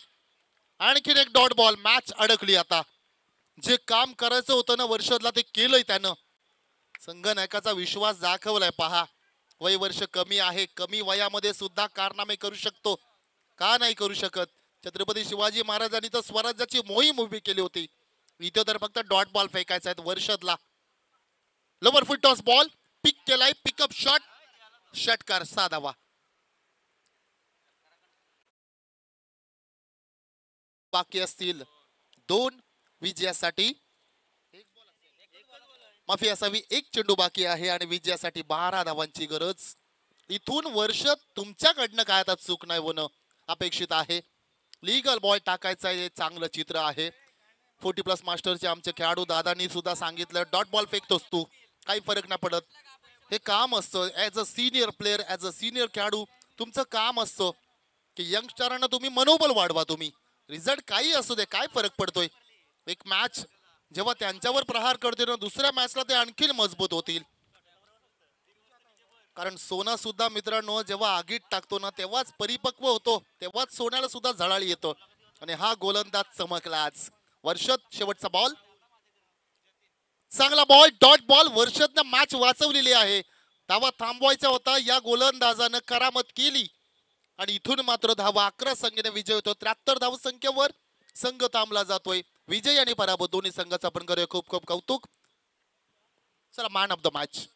आणखीन एक डॉट बॉल. मॅच अडकली. आता जे काम करायचं होतं ना वर्षदला ते केलंय त्यानं. संघनायकाचा विश्वास दाखवलाय पहा. वय वर्ष कमी आहे. कमी वयामध्ये सुद्धा कारनामे करू शकतो. का नाही करू शकत? छत्रपती शिवाजी महाराजांनी तर स्वराज्याची मोहीम उभी केली होती. इथे तर फक्त डॉट बॉल फेकायचा आहे वर्षदला. Lower full toss ball. Pick केलाय. Pickup shot. षटकार साधावा. बाकी असतील 2 विजयासाठी. माफी असावी. 1 चेंडू बाकी आहे आणि विजयासाठी 12 धावांची गरज. इथून वर्ष तुमच्याकडनं काय आता चूक नाही होणं अपेक्षित आहे. लीगल बॉल टाकायचा हे चांगलं चित्र आहे. 40+ मास्टरचे आमचे खेळाडू दादांनी सुद्धा सांगितलं डॉट बॉल फेकतोस तू काही फरक नाही पडत. हे काम असतं as a senior player. As a senior खेळाडू तुमचं काम असतं की यंगस्टरांना तुम्ही मनोबल वाढवा. तुम्ही रिझल्ट काही असू दे काय फरक पडतोय. एक मॅच जेव्हा त्यांच्यावर प्रहार करते ना दुसऱ्या मॅचला ते आणखी मजबूत होतील. कारण सोना सुद्धा मित्रांनो जेव्हा आगीत टाकतो ना तेव्हाच परिपक्व होतो. तेव्हाच सोन्याला सुद्धा झळाळी येतो. आणि हा गोलंदाज चमकला आज. वर्षद शेवटचा बॉल. चांगला बॉल, डॉट बॉल. वर्षदनं मॅच वाचवलेली आहे. धावा थांबवायचा होता, या गोलंदाजानं करामत केली आणि इथून मात्र धावा 11 संख्येने विजय होतो. 73 धाव संख्येवर संघ थांबला जातोय. विजय आणि पराभव दोन्ही संघाचं आपण करूया खूप खूप कौतुक. चला, मॅन ऑफ द मॅच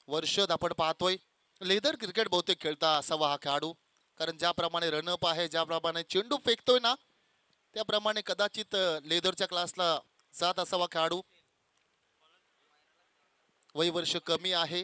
वर्षद आपण पाहतोय. लेदर क्रिकेट बहुतेक खेळता असावा हा खेळाडू, कारण ज्याप्रमाणे रनअप आहे, ज्याप्रमाणे चेंडू फेकतोय ना, त्याप्रमाणे कदाचित लेदरच्या क्लासला जात असावा खेळाडू. वय वर्ष कमी आहे.